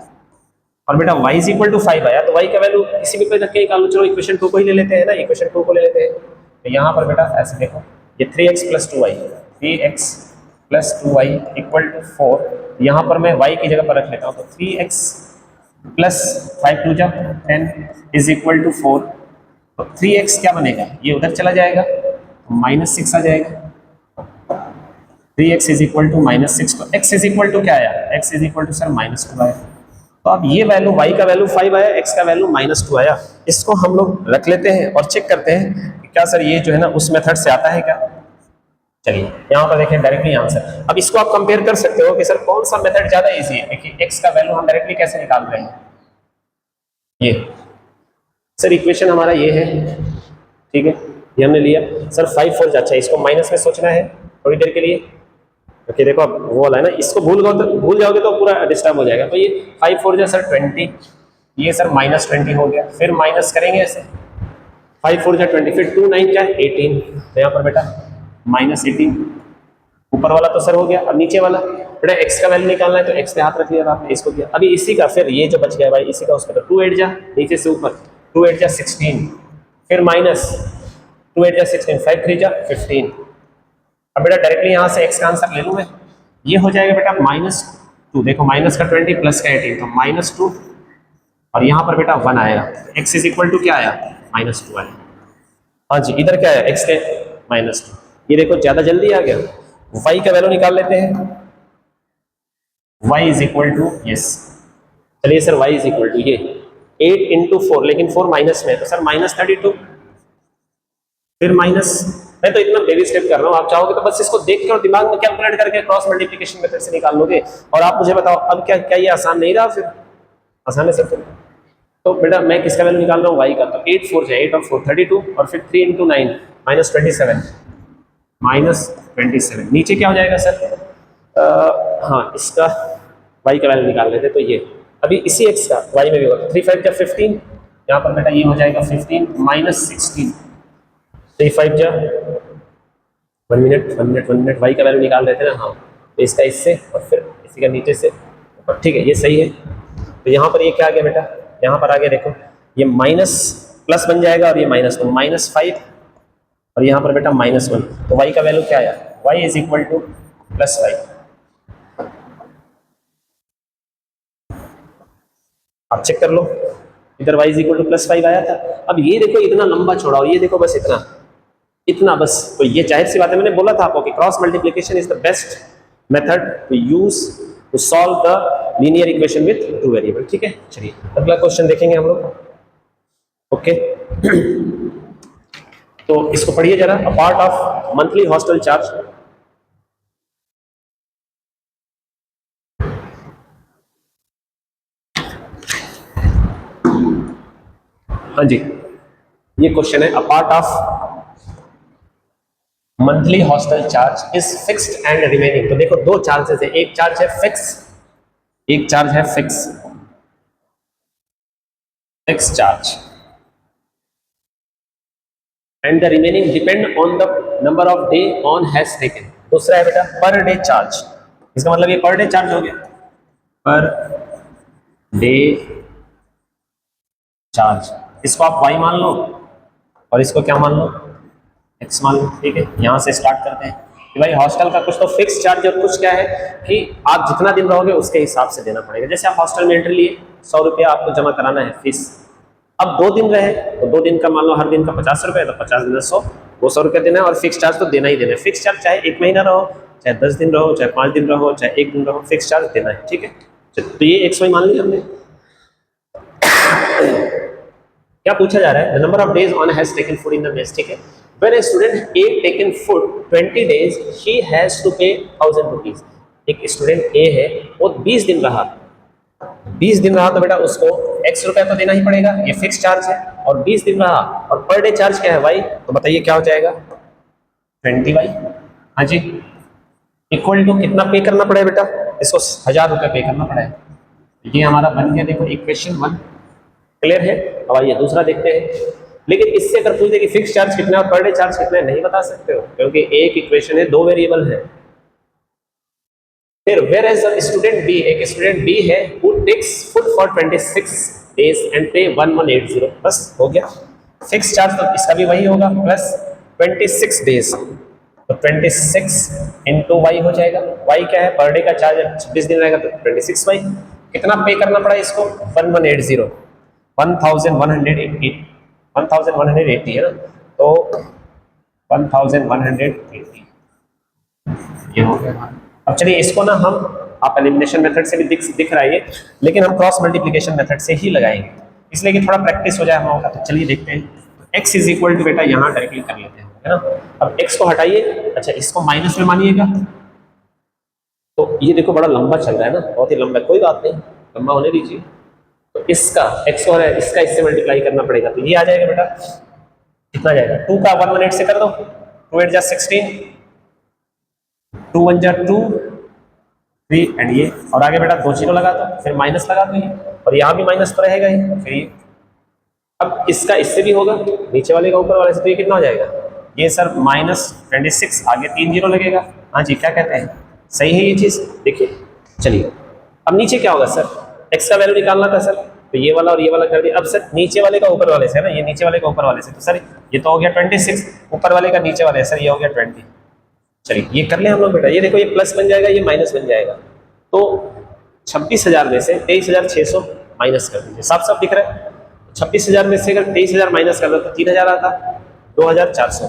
[SPEAKER 1] और बेटा y इज इक्वल टू 5 आया तो y का वैल्यू किसी भी पे रख के निकाल लो। चलो इक्वेशन 2 को ही ले लेते हैं ना, इक्वेशन 2 को ले लेते हैं। तो यहाँ पर बेटा ऐसे देखो, ये 3x + 2y, 3x + 2y equal to 4। यहाँ पर मैं y की जगह पर रख लेता हूँ, तो 3x + 5 2 जा 10 इज इक्वल टू 4। तो 3x क्या बनेगा, ये उधर चला जाएगा -6 आ जाएगा। 3x इज इक्वल टू -6, तो x इज इक्वल टू क्या आया, x is equal to sir -2 आया। तो अब ये वैल्यू y का वैल्यू 5 आया, x का वैल्यू -2 आया। इसको हम लोग रख लेते हैं और चेक करते हैं कि क्या सर ये जो है ना उस मेथड से आता है क्या। चलिए यहाँ पर देखें डायरेक्टली आंसर। अब इसको आप कंपेयर कर सकते हो कि सर कौन सा मेथड ज्यादा इजी है। देखिए x का वैल्यू हम डायरेक्टली कैसे निकाल रहे हैं, ये सर इक्वेशन हमारा ये है, ठीक है, ये हमने लिया सर 5 4 अच्छा, इसको माइनस में सोचना है थोड़ी देर के लिए, क्योंकि देखो अब वो वाला है ना, इसको भूल जाओगे तो पूरा डिस्टर्ब हो जाएगा। तो ये 5 4 जा सर 20, ये सर -20 हो गया, फिर माइनस करेंगे ऐसे 5 4 जा 20, फिर 2 9 क्या 18, तो यहाँ पर बेटा -18, ऊपर वाला तो सर हो गया। अब नीचे वाला बेटा x का वैल्यू निकालना है तो x पे हाथ रख लिया आपने, इसको किया। अभी इसी का फिर ये जो बच गया भाई इसी का उस पर 2 8 जा नीचे से ऊपर 2 8 जा 16, फिर माइनस 2 8 जा 16, 5 3 जा 15। अब बेटा डायरेक्टली यहाँ से x का आंसर ले लूँ मैं, ये हो जाएगा बेटा -2, देखो माइनस का 20 प्लस का 18 तो -2, और यहाँ पर बेटा 1 आएगा। x इज इक्वल टू क्या आया, -2 आया। हाँ जी इधर क्या है, x के -2, ये देखो ज्यादा जल्दी आ गया। y का वैल्यू निकाल लेते हैं, y is equal to, yes चलिए sir y is equal to ये 8 × 4, लेकिन 4 माइनस में है तो सर -32, फिर माइनस, मैं तो इतना बेबी स्टेप कर रहा हूँ, आप चाहोगे तो बस इसको देख कर दिमाग में कैलकुलेट करके क्रॉस मल्टीप्लिकेशन मेथड से निकाल लोगे। और आप मुझे बताओ अब क्या क्या ये आसान नहीं रहा, फिर आसान है सर। तो बेटा मैं किसका वैल्यू निकाल रहा हूँ, y का। तो 8 4 जाए 8 और 4 32, और फिर 3 × 9 -27, नीचे क्या हो जाएगा सर, हाँ इसका y का वैल्यू निकाल लेते। तो ये अभी इसी x का y में भी होगा, 3 5 जा 15, यहाँ पर बेटा ये हो जाएगा 15 -16, 3 5 जा 1 मिनट y का वैल्यू निकाल रहे थे ना, हाँ तो इसका इससे और फिर इसी का नीचे से, ठीक है ये सही है। तो यहाँ पर ये क्या आ गया बेटा, यहाँ पर आ गया देखो, ये माइनस प्लस बन जाएगा और ये माइनस, तो -5, और यहाँ पर बेटा -1, तो y का वैल्यू क्या आया, y इज इक्वल टू +5। आप चेक कर लो, इधर y इज इक्वल टू +5 आया था। अब ये देखो इतना लंबा छोड़ाओ, ये देखो बस इतना बस। तो ये जाहिर सी बात है, मैंने बोला था आपको कि cross multiplication is the best method to use to solve the linear equation with two variable. ठीक है, चलिए अगला क्वेश्चन देखेंगे हम लोग। ओके तो इसको पढ़िए जरा। A part of monthly hostel charge, हाँ जी ये क्वेश्चन है। A part of monthly hostel charge is fixed and remaining. तो देखो दो चार्जेस है, एक चार्ज है फिक्स, एक चार्ज है fix charge, and the remaining depend on the number of day on has taken. दूसरा है बेटा पर डे चार्ज। इसका मतलब ये पर डे चार्ज हो गया, पर डे चार्ज। इसको आप y मान लो और इसको क्या मान लो, x मान लो। ठीक है, यहां से स्टार्ट करते हैं कि भाई हॉस्टल का कुछ तो फिक्स चार्ज और कुछ क्या है कि आप जितना दिन रहोगे उसके हिसाब से देना पड़ेगा। जैसे आप हॉस्टल में एंट्री लिए 100 रुपया आपको जमा कराना है फीस। अब 2 दिन रहे तो 2 दिन का मान लो हर दिन का 50 रुपये, तो 50 दिन 100, वो 100 रुपया देना है और फिक्स चार्ज तो देना ही देना है। फिक्स चार्ज चाहे 1 महीना रहो, चाहे 10 दिन रहो, चाहे 5 दिन रहो, चाहे 1 दिन रहो, फिक्स चार्ज देना है। ठीक है, तो ये 100 मान लिया हमने। क्या पूछा जा रहा है, the number of days on has taken food in the mess. ठीक है, when a student A taken food 20 days he has to pay 1000 rupees. एक स्टूडेंट ए है वो 20 दिन रहा, 20 दिन रहा तो बेटा उसको x रुपया तो देना ही पड़ेगा, ये फिक्स चार्ज है। और 20 दिन रहा और पर डे चार्ज क्या है भाई, तो बताइए क्या हो जाएगा 20 बाई, हाँ जी, इक्वल टू कितना पे करना पड़ेगा बेटा, इसको 1000 रुपया पे करना पड़ेगा। ये हमारा बन गया देखो इक्वेशन 1। क्लियर है। अब आइए दूसरा देखते हैं। लेकिन इससे अगर पूछ दे कि फिक्स चार्ज कितना है और पर डे चार्ज कितना है, नहीं बता सकते हो क्योंकि एक इक्वेशन है, 2 वेरिएबल है। फिर वेयर एज स्टूडेंट बी, एक स्टूडेंट बी है who takes food for 26 days and pay 1180, बस हो गया। फिक्स चार्ज तो इसका भी वही होगा प्लस 26 डेज, तो 26 इंटू वाई हो जाएगा। वाई क्या है, पर डे का चार्ज 26 दिन रहेगा तो 26 वाई। कितना पे करना पड़ा इसको 1180, 1180 है ना, तो 1180 ये हो गया। अब चलिए इसको ना हम, आप एलिमिनेशन मेथड से भी दिख रहा है ये, लेकिन हम क्रॉस मल्टीप्लिकेशन मेथड से ही लगाएंगे इसलिए कि थोड़ा प्रैक्टिस हो जाए हम लोगों का। तो चलिए देखते हैं। x इज इक्वल टू बेटा यहाँ डायरेक्टली कर लेते हैं, है ना। अब x को हटाइए, अच्छा इसको माइनस में मानिएगा, तो ये देखो बड़ा लंबा चल रहा है ना, बहुत ही लंबा, कोई बात नहीं लंबा होने दीजिए। तो इसका x और इसका इससे मल्टीप्लाई करना पड़ेगा, तो ये आ जाएगा बेटा कितना आ जाएगा, 2 का 118 से कर दो, 2 8 जा 16, 2 1 जा 2 3 एंड ये, और आगे बेटा 2 0 लगा दो, फिर माइनस लगा दो ये, और यहाँ भी माइनस तो रहेगा ही, फिर ये। अब इसका इससे भी होगा, नीचे वाले का ऊपर वाले से, तो ये कितना हो जाएगा, ये सर -26, आगे 3 0 लगेगा। हाँ जी क्या कहते हैं, सही है ये चीज़, देखिए। चलिए अब नीचे क्या होगा सर, x का वैल्यू निकालना था सर, तो ये वाला और ये वाला कर दिया। अब सर नीचे वाले का ऊपर वाले से है ना, ये नीचे वाले का ऊपर वाले से, तो सर ये तो हो गया 26, ऊपर वाले का नीचे वाले सर ये हो गया 20। चलिए ये कर ले हम लोग बेटा, ये देखो ये प्लस बन जाएगा, ये माइनस बन जाएगा, तो 26,000 में से 23,600 माइनस कर दीजिए, साफ साफ दिख रहा है। 26,000 में से अगर 23,000 माइनस कर दो तो 3,000 आता, 2,400,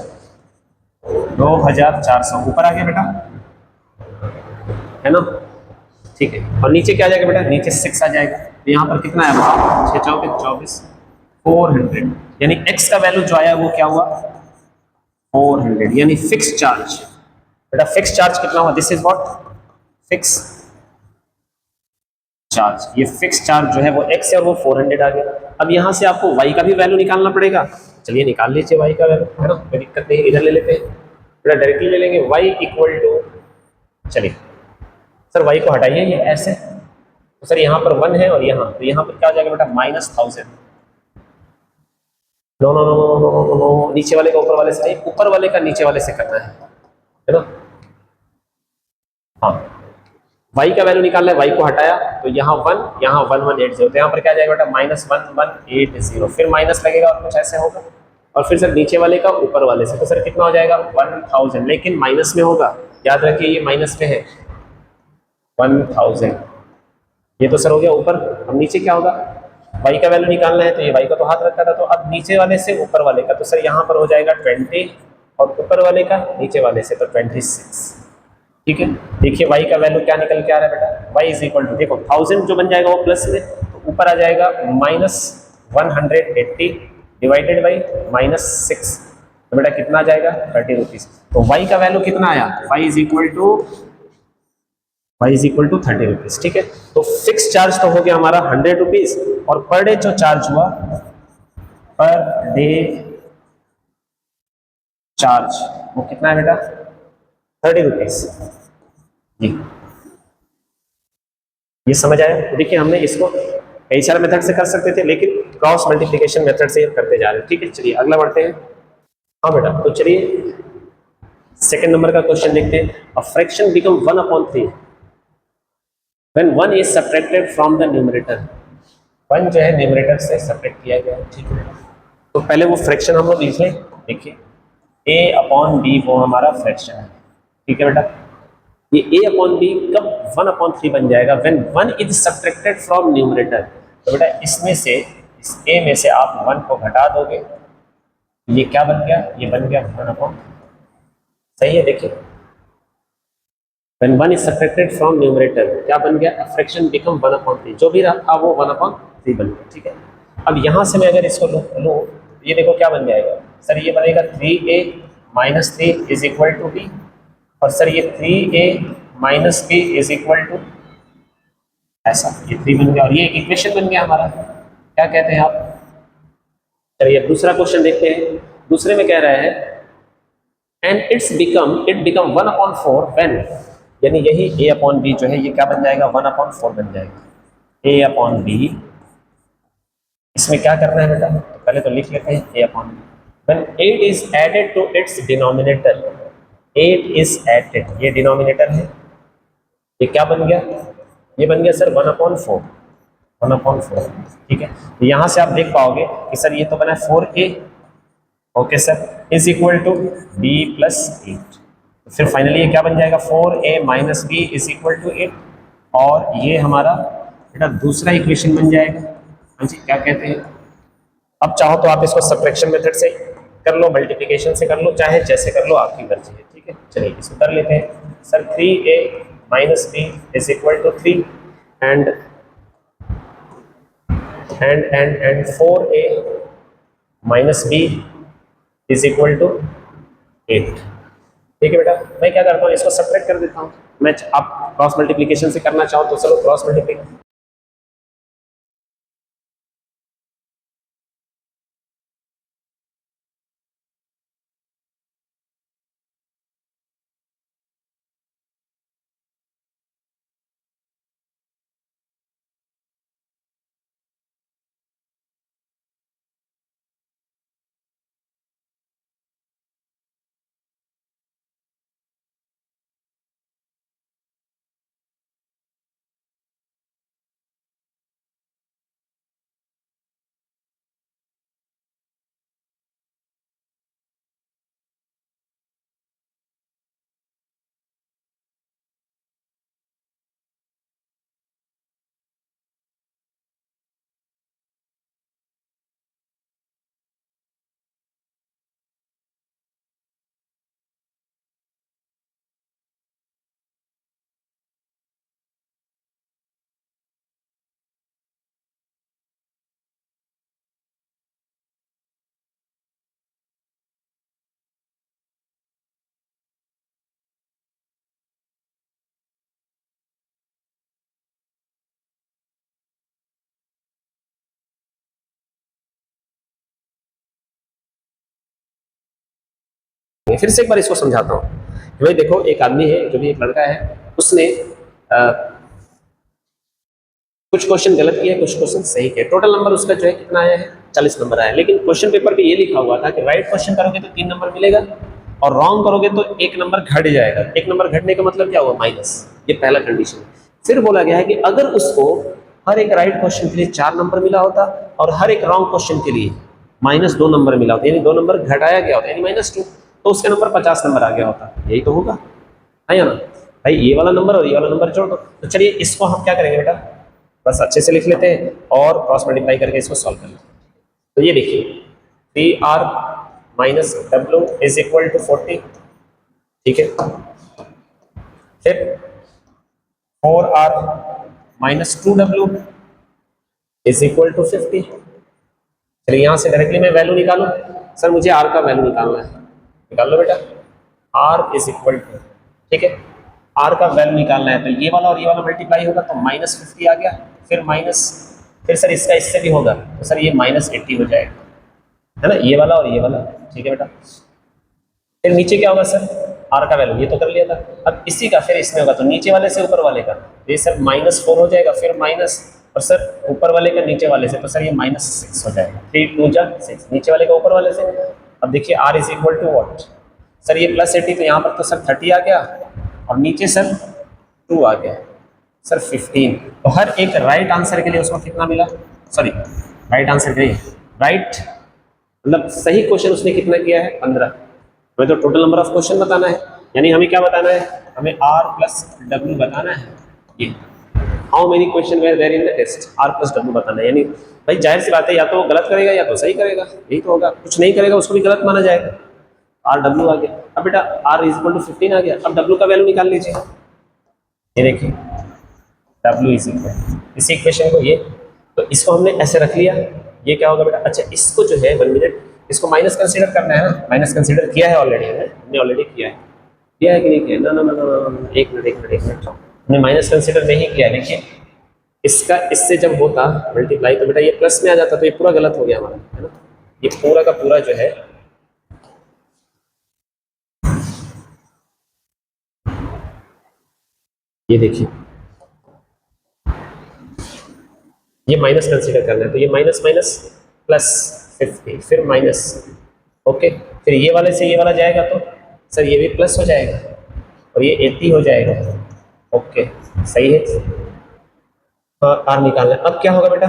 [SPEAKER 1] 2,400 ऊपर आ गया बेटा, है ना, ठीक है। और नीचे क्या आ जाएगा बेटा, नीचे 6 आ जाएगा, तो यहाँ पर कितना है, 6 चौके 24, 400, यानी x का वैल्यू जो आया वो क्या हुआ 400, यानी फिक्स चार्ज। बेटा फिक्स चार्ज कितना हुआ, this is what fix charge, ये फिक्स चार्ज जो है वो x है और वो 400 आ गया। अब यहाँ से आपको y का भी वैल्यू निकालना पड़ेगा, चलिए निकाल लीजिए y का वैल्यू, है ना, कोई दिक्कत नहीं, इधर ले लेते हैं बेटा, डायरेक्टली ले लेंगे y इक्वल टू, चलिए सर y को हटाइए ये ऐसे, तो सर यहाँ पर 1 है और यहाँ, तो यहाँ पर क्या आ जाएगा बेटा -1000, no no no no no no no, नीचे वाले का ऊपर वाले से नहीं, ऊपर वाले का नीचे वाले से करना है ना। हाँ y का वैल्यू निकालना है, y को हटाया तो यहाँ 1, यहाँ 1180, तो यहाँ पर क्या आ जाएगा बेटा -1180, फिर माइनस लगेगा और कुछ ऐसे होगा, और फिर सर नीचे वाले का ऊपर वाले से, तो सर कितना हो जाएगा 1000, लेकिन माइनस में होगा, याद रखिए ये माइनस में है 1000, ये तो सर हो गया ऊपर। अब नीचे क्या होगा, y का वैल्यू निकालना है, तो ये y का तो हाथ रखा था, तो अब नीचे वाले से ऊपर वाले का, तो सर यहाँ पर हो जाएगा 20, और ऊपर वाले का नीचे वाले से तो 26, ठीक है। देखिए y का वैल्यू क्या निकल के आ रहा है बेटा, y इज इक्वल टू, देखो 1000 जो बन जाएगा वो प्लस में, तो ऊपर आ जाएगा -180 डिवाइडेड बाई -6, तो बेटा कितना आ जाएगा 30 रुपीज। तो y का वैल्यू कितना आया, y is equal to 30 rupees. ठीक है, तो फिक्स चार्ज तो हो गया हमारा 100 रुपीज, और पर डे जो चार्ज हुआ, पर डे चार्ज वो कितना है बेटा, 30 रुपीज जी। ये समझ आया। तो देखिए हमने इसको कई सारे मेथड से कर सकते थे, लेकिन क्रॉस मल्टीप्लिकेशन मेथड से करते जा रहे हैं। ठीक है, चलिए अगला बढ़ते हैं। हाँ बेटा, तो चलिए सेकंड नंबर का क्वेश्चन देखते हैं। A fraction become 1/3 when 1 is subtracted from the numerator. 1 जो है न्यूमरेटर से सब्ट्रैक्ट किया गया है। ठीक है, तो पहले वो फ्रैक्शन हम लोग लिख लें। देखिए a/b वो हमारा फ्रैक्शन है। ठीक है बेटा, ये a/b कब 1/3 बन जाएगा, when 1 is subtracted from numerator. तो बेटा इसमें से, इस a में से आप 1 को घटा दोगे, ये क्या बन गया, ये बन गया 1/, सही है। देखिए when 1 is subtracted from numerator क्या बन गया, अ फ्रैक्शन बिकम 1/3, जो भी रहा वो 1/3 बन गया। ठीक है, अब यहाँ से मैं अगर इसको लूँ, ये देखो क्या बन जाएगा सर, ये बनेगा 3a - 3 is equal to b, और सर ये 3a - b is equal to ऐसा, ये 3 बन गया, और ये इक्वेशन बन गया हमारा। क्या कहते हैं आप, चलिए दूसरा क्वेश्चन देखते हैं। दूसरे में कह रहा है एंड इट बिकम 1/4 व्हेन, यानी यही a/b जो है ये क्या बन जाएगा, 1/4 बन जाएगा। a/b, इसमें क्या करना है बेटा, तो पहले तो लिख लेते हैं a/b। When 8 is added to its denominator, 8 is added, ये डिनोमिनेटर है, ये क्या बन गया, ये बन गया सर 1/4, 1/4। ठीक है, तो यहाँ से आप देख पाओगे कि सर ये तो बना 4a, okay sir, is equal to b plus 8। तो फिर फाइनली ये क्या बन जाएगा, 4a - b is equal to 8, और ये हमारा बेटा दूसरा इक्वेशन बन जाएगा। हाँ जी, क्या कहते हैं, अब चाहो तो आप इसको सब्ट्रैक्शन मेथड से कर लो, मल्टीप्लिकेशन से कर लो, चाहे जैसे कर लो, आपकी मर्जी है। ठीक है, चलिए इसको कर लेते हैं। Sir 3a - b is equal to 3, and 4a - b is equal to 8। ठीक है बेटा, मैं क्या करता हूँ, इसको सब्ट्रैक्ट कर देता हूँ। मैं आप क्रॉस मल्टीप्लिकेशन से करना चाहो तो चलो क्रॉस मल्टीप्लिकेशन, फिर से एक बार इसको समझाता हूँ कि भाई देखो, एक आदमी है, जो भी एक लड़का है, उसने कुछ क्वेश्चन गलत किया, कुछ क्वेश्चन सही किया, टोटल नंबर उसका जो है कितना आया है, 40 नंबर आया। लेकिन क्वेश्चन पेपर पे ये लिखा हुआ था कि राइट क्वेश्चन करोगे तो 3 नंबर मिलेगा, और रॉन्ग करोगे तो 1 नंबर घट जाएगा। 1 नंबर घटने का मतलब क्या हुआ, माइनस, ये पहला कंडीशन। फिर बोला गया है कि अगर उसको हर एक राइट क्वेश्चन के लिए 4 नंबर मिला होता, और हर एक रॉन्ग क्वेश्चन के लिए -2 नंबर मिला होता, यानी 2 नंबर घटाया गया होता, यानी -2, तो उसका नंबर 50 नंबर आ गया होता। यही तो होगा, है या ना भाई, ये वाला नंबर और ये वाला नंबर जोड़ दो। तो चलिए इसको हम क्या करेंगे बेटा, बस अच्छे से लिख लेते हैं और क्रॉस मल्टीप्लाई करके इसको सॉल्व कर लेते हैं। तो ये देखिए 3r - w is equal to 40। ठीक है, फिर 4r minus 2w is equal to 50। चलिए यहाँ से डायरेक्टली मैं वैल्यू निकालूं। सर मुझे r का वैल्यू निकालना है, निकाल लो बेटा। r इज इक्वल टू, ठीक है, r का वैल्यू निकालना है तो ये वाला और ये वाला मल्टीप्लाई होगा तो माइनस 50 आ गया, फिर माइनस, फिर सर इसका इससे भी होगा तो सर ये माइनस 80 हो जाएगा, है ना, ये वाला और ये वाला, ठीक है बेटा। फिर नीचे क्या होगा सर, r का वैल्यू ये तो कर लिया था, अब इसी का फिर इसमें होगा तो नीचे वाले से ऊपर वाले का, ये सर -4 हो जाएगा, फिर माइनस, और सर ऊपर वाले का नीचे वाले से तो सर ये -6 हो जाएगा, 3 2 जा 6, नीचे वाले का ऊपर वाले से। अब देखिए r is equal to what, sir ये +80 तो यहाँ पर तो सर 30 आ गया और नीचे सर 2 आ गया, सर 15। तो हर एक राइट आंसर के लिए उसको कितना मिला, सॉरी राइट आंसर के लिए, राइट मतलब सही क्वेश्चन उसने कितना किया है 15। हमें तो टोटल नंबर ऑफ क्वेश्चन बताना है, यानी हमें क्या बताना है, हमें r प्लस w बताना है। ये how many question were there in the test, r plus w बताना है। यानी भाई जाहिर सी बात है, या तो वो गलत करेगा या तो सही करेगा, यही तो होगा, कुछ नहीं करेगा उसको भी गलत माना जाएगा। r w आ गया, अब बेटा r इज इक्वल टू 15 आ गया, अब w का वैल्यू निकाल लीजिए। ये देखिए w इज इक्वल, इस इक्वेशन को ये, तो इसको हमने ऐसे रख लिया, ये क्या होगा बेटा, अच्छा इसको जो है 1 मिनट, इसको माइनस कंसीडर करना है ना, माइनस कंसीडर किया है ऑलरेडी, हमने ऑलरेडी किया है कि नहीं किया, ना ना ना ना, एक मिनट हमने माइनस कंसीडर नहीं किया, लेकिन इसका इससे जब होता मल्टीप्लाई तो बेटा ये प्लस में आ जाता, तो ये पूरा गलत हो गया हमारा, है ना, ये पूरा का पूरा जो है ये देखिए, ये माइनस कंसीडर करना है तो ये माइनस माइनस प्लस 50, फिर माइनस, ओके, फिर ये वाले से ये वाला जाएगा तो सर ये भी प्लस हो जाएगा और ये 80 हो जाएगा, ओके सही है। आर निकालना है, अब क्या होगा बेटा,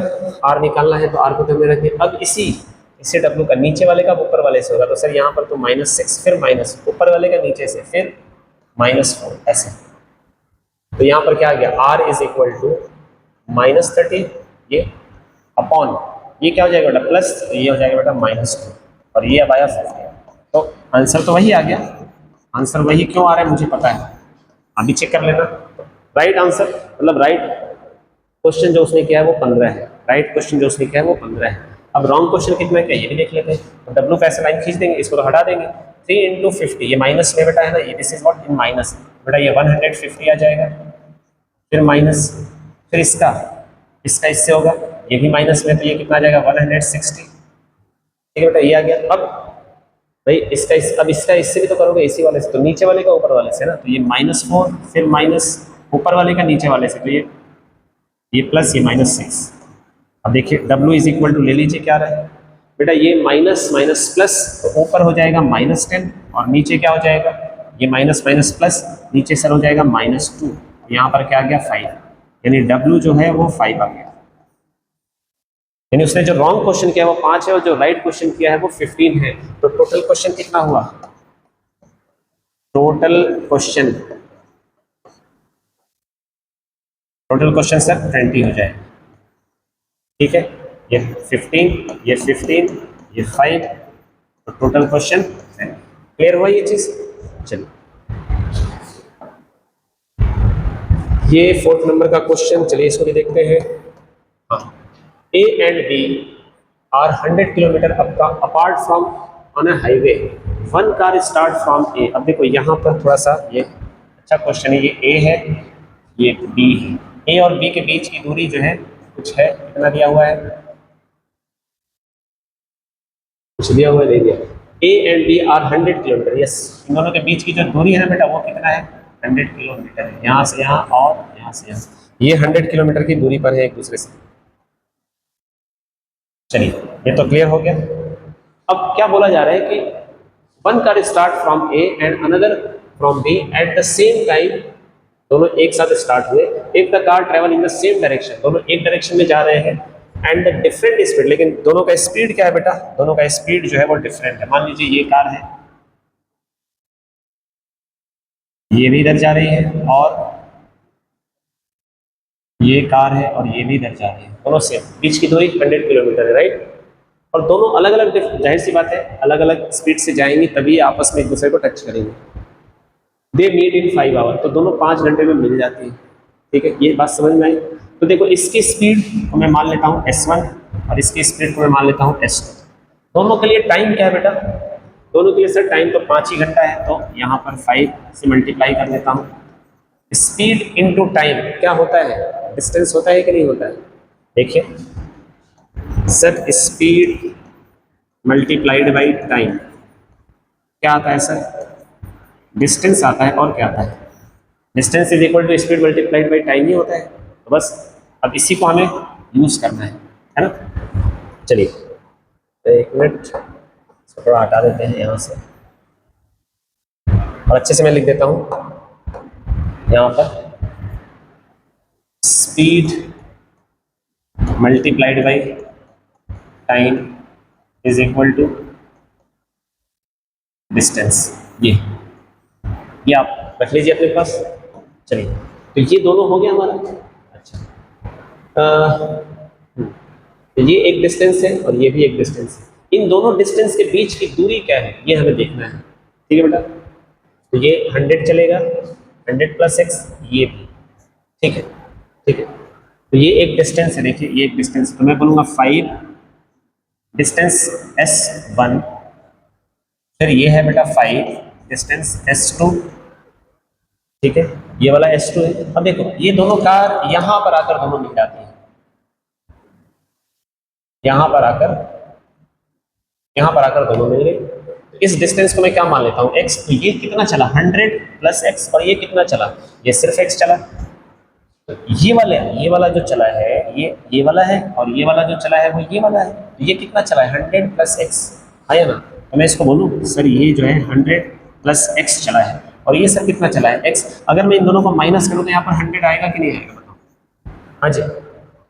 [SPEAKER 1] आर निकालना है तो आर को तो में रखिए, अब इसे डब्ल्यू का नीचे वाले का ऊपर वाले से होगा तो सर यहाँ पर तो -6, फिर माइनस ऊपर वाले का नीचे से, फिर -4 ऐसे, तो यहाँ पर क्या आ गया, r इज इक्वल टू -30 ये अपॉन ये क्या हो जाएगा बेटा प्लस, ये हो जाएगा बेटा -2 और ये अब आया 50। तो आंसर तो वही आ गया, आंसर वही क्यों आ रहा है मुझे पता है, अभी चेक कर लेना। राइट आंसर मतलब राइट क्वेश्चन जो उसने किया है वो 15 है, राइट क्वेश्चन जो उसने किया है वो 15 है। अब रॉन्ग क्वेश्चन कितना है ये भी देख लेते हैं, तो डब्ल्यू पे ऐसे लाइन खींच देंगे, इसको तो हटा देंगे, 3 × 50 ये माइनस में बेटा है ना, ये this is what in minus बेटा, ये 150 आ जाएगा, फिर माइनस, फिर इसका इससे होगा, ये भी माइनस में तो ये कितना आ जाएगा 160, ठीक है बेटा ये आ गया। अब भाई अब इसका इससे भी तो करोगे इसी वाले से, तो नीचे वाले का ऊपर वाले से ना, तो ये -4 फिर माइनस ऊपर वाले का नीचे वाले से, तो ये प्लस ये -6। अब देखिए W इज इक्वल टू ले लीजिए क्या रहा है बेटा, ये माइनस माइनस प्लस तो ऊपर हो जाएगा -10 और नीचे क्या हो जाएगा, ये माइनस माइनस प्लस नीचे सर हो जाएगा -2, यहाँ पर क्या आ गया 5, यानी W जो है वो 5 आ गया, यानी उसने जो रॉन्ग क्वेश्चन किया है वो 5 है और जो राइट क्वेश्चन किया है वो 15 है। तो टोटल क्वेश्चन कितना हुआ, टोटल क्वेश्चन सर 20 हो जाए, ठीक है, ये 15 ये 5, तो टोटल क्वेश्चन क्लियर हुआ ये चीज। चलिए ये 4th नंबर का क्वेश्चन, चलिए इसको भी देखते हैं। हाँ, A and B are 100 kilometre apart from on a highway, one car start from A। अब देखो यहाँ पर थोड़ा सा ये अच्छा क्वेश्चन है, ये A है ये B है, A और B के बीच की दूरी जो है कुछ है, कितना दिया हुआ है, कुछ दिया हुआ है, दे दिया, A and B are 100 kilometre, yes, इन दोनों के बीच की जो दूरी है ना बेटा वो कितना है 100 किलोमीटर है, यहाँ से यहाँ और यहाँ से यहाँ, ये 100 किलोमीटर की दूरी पर है एक दूसरे से। चलिए ये तो क्लियर हो गया। अब क्या बोला जा रहा है कि one car start from A and another from B at the same time, दोनों एक साथ स्टार्ट हुए, if the car travel in the same direction, दोनों एक डायरेक्शन में जा रहे हैं, एंड द डिफरेंट स्पीड, लेकिन दोनों का स्पीड क्या है बेटा, दोनों का स्पीड जो है वो डिफरेंट है। मान लीजिए ये कार है, ये भी इधर जा रही है और ये कार है और ये भी इधर जा रही है, दोनों से बीच की दूरी 100 किलोमीटर है, राइट, और दोनों अलग अलग, जाहिर सी बात है अलग अलग स्पीड से जाएंगी तभी आपस में एक दूसरे को टच करेंगे। दे मीट इन 5 आवर, तो दोनों 5 घंटे में मिल जाती है। ठीक है, ये बात समझ में आई। तो देखो इसकी स्पीड को मैं मान लेता हूँ S1 और इसकी स्पीड को मैं मान लेता हूँ S2। दोनों के लिए टाइम क्या है बेटा, दोनों के लिए सर टाइम तो 5 ही घंटा है, तो यहाँ पर 5 से मल्टीप्लाई कर देता हूँ। स्पीड इनटू टाइम क्या होता है, डिस्टेंस होता है कि नहीं होता है। देखिए sir speed multiplied by time क्या आता है सर, डिस्टेंस आता है। और क्या आता है, distance is equal to speed multiplied by time ही होता है। तो बस अब इसी को हमें यूज करना है ना। चलिए तो 1 मिनट थोड़ा हटा देते हैं यहाँ से और अच्छे से मैं लिख देता हूँ यहाँ पर speed multiplied by time is equal to distance. ये आप रख लीजिए अपने पास। चलिए तो ये दोनों हो गया हमारा। अच्छा तो ये एक डिस्टेंस है और ये भी एक डिस्टेंस है। इन दोनों डिस्टेंस के बीच की दूरी क्या है ये हमें देखना है। ठीक है बेटा, तो ये 100 चलेगा, 100 प्लस x ये भी। ठीक है, ठीक है, तो ये एक डिस्टेंस है। देखिए ये एक डिस्टेंस, तो मैं बोलूँगा 5 डिस्टेंस S1, फिर ये है बेटा 5 डिस्टेंस S2। ठीक है, ये वाला S2 है। अब देखो ये दोनों कार यहां पर आकर दोनों मिल जाती है, यहां पर आकर दोनों मिल गए। इस डिस्टेंस को मैं क्या मान लेता हूं x, तो ये कितना चला 100 प्लस x, और ये कितना चला, ये सिर्फ x चला। तो ये वाला जो चला है ये वाला है, और ये वाला जो चला है वो ये वाला है। तो ये कितना चला है 100 प्लस x है ना। तो मैं इसको बोलूँ सर ये जो है 100 प्लस x चला है, और ये सर कितना चला है x। अगर मैं इन दोनों को माइनस करूँ तो यहाँ पर 100 आएगा कि नहीं आएगा बताओ। हाँ जी,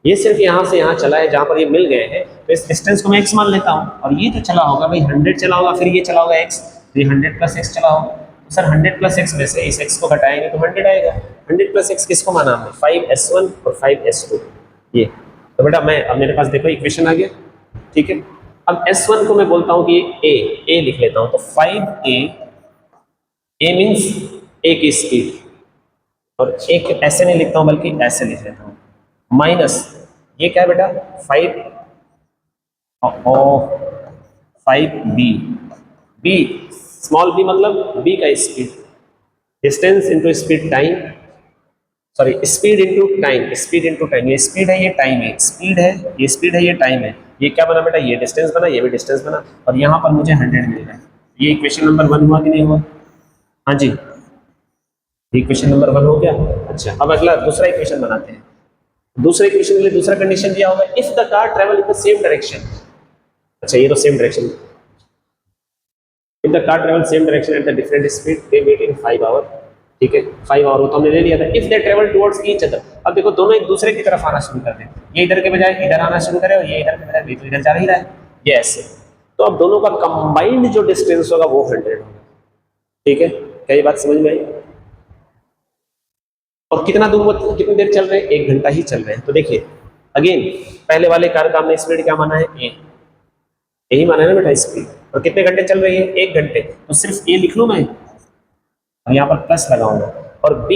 [SPEAKER 1] ये सिर्फ यहाँ से यहाँ चला है जहाँ पर ये मिल गए हैं, तो इस डिस्टेंस को मैं x मान लेता हूँ। और ये जो चला होगा भाई 100 चला होगा, फिर ये चला होगा x, तो ये 100 प्लस x चला होगा। तो सर 100 प्लस x में से इस x को घटाएंगे तो 100 आएगा। 100 प्लस x किसको माना हमने, 5s1 और 5s2 ये। तो बेटा मैं अब मेरे पास देखो इक्वेशन आ गया। ठीक है, अब s1 को मैं बोलता हूँ कि a लिख लेता हूँ, तो 5a मीन्स a की स्पीड, और एक ऐसे नहीं लिखता हूँ बल्कि ऐसे लिख लेता हूँ, माइनस ये क्या है बेटा 5b, b स्मॉल b मतलब b का speed, distance into speed time, sorry speed into time, speed into time. ये स्पीड है ये टाइम है, स्पीड है ये स्पीड है ये टाइम है। ये क्या बना बेटा, ये डिस्टेंस बना, ये भी डिस्टेंस बना, और यहाँ पर मुझे 100 मिल रहा है। ये इक्वेशन नंबर 1 हुआ कि नहीं हुआ। हाँ जी, इक्वेशन नंबर 1 हो गया। अच्छा अब अगला दूसरा इक्वेशन बनाते हैं। दूसरे इक्वेशन के लिए दूसरा कंडीशन दिया होगा, if the car travel in the same direction. अच्छा ये तो same direction, if the car travel same direction at the different speed they meet in 5 hour. ठीक है 5 आवर तो हमने ले लिया था। If they travel towards each other, अब देखो दोनों एक दूसरे की तरफ आना शुरू कर दें, ये इधर के बजाय इधर आना शुरू करे और ये इधर के बजाय तो इधर जा ही रहा है, ये ऐसे। तो अब दोनों का कंबाइंड जो डिस्टेंस होगा वो 100 होगा। ठीक है, क्या ये बात समझ में आई। और कितना दूर कितनी देर चल रहे हैं, 1 घंटा ही चल रहे हैं। तो देखिए अगेन पहले वाले कार का हमने स्पीड क्या माना है, a, यही माना है ना बेटा स्पीड, और कितने घंटे चल रही है 1 घंटे, तो सिर्फ a लिख लूं मैं और यहाँ पर प्लस लगाऊंगा। और b,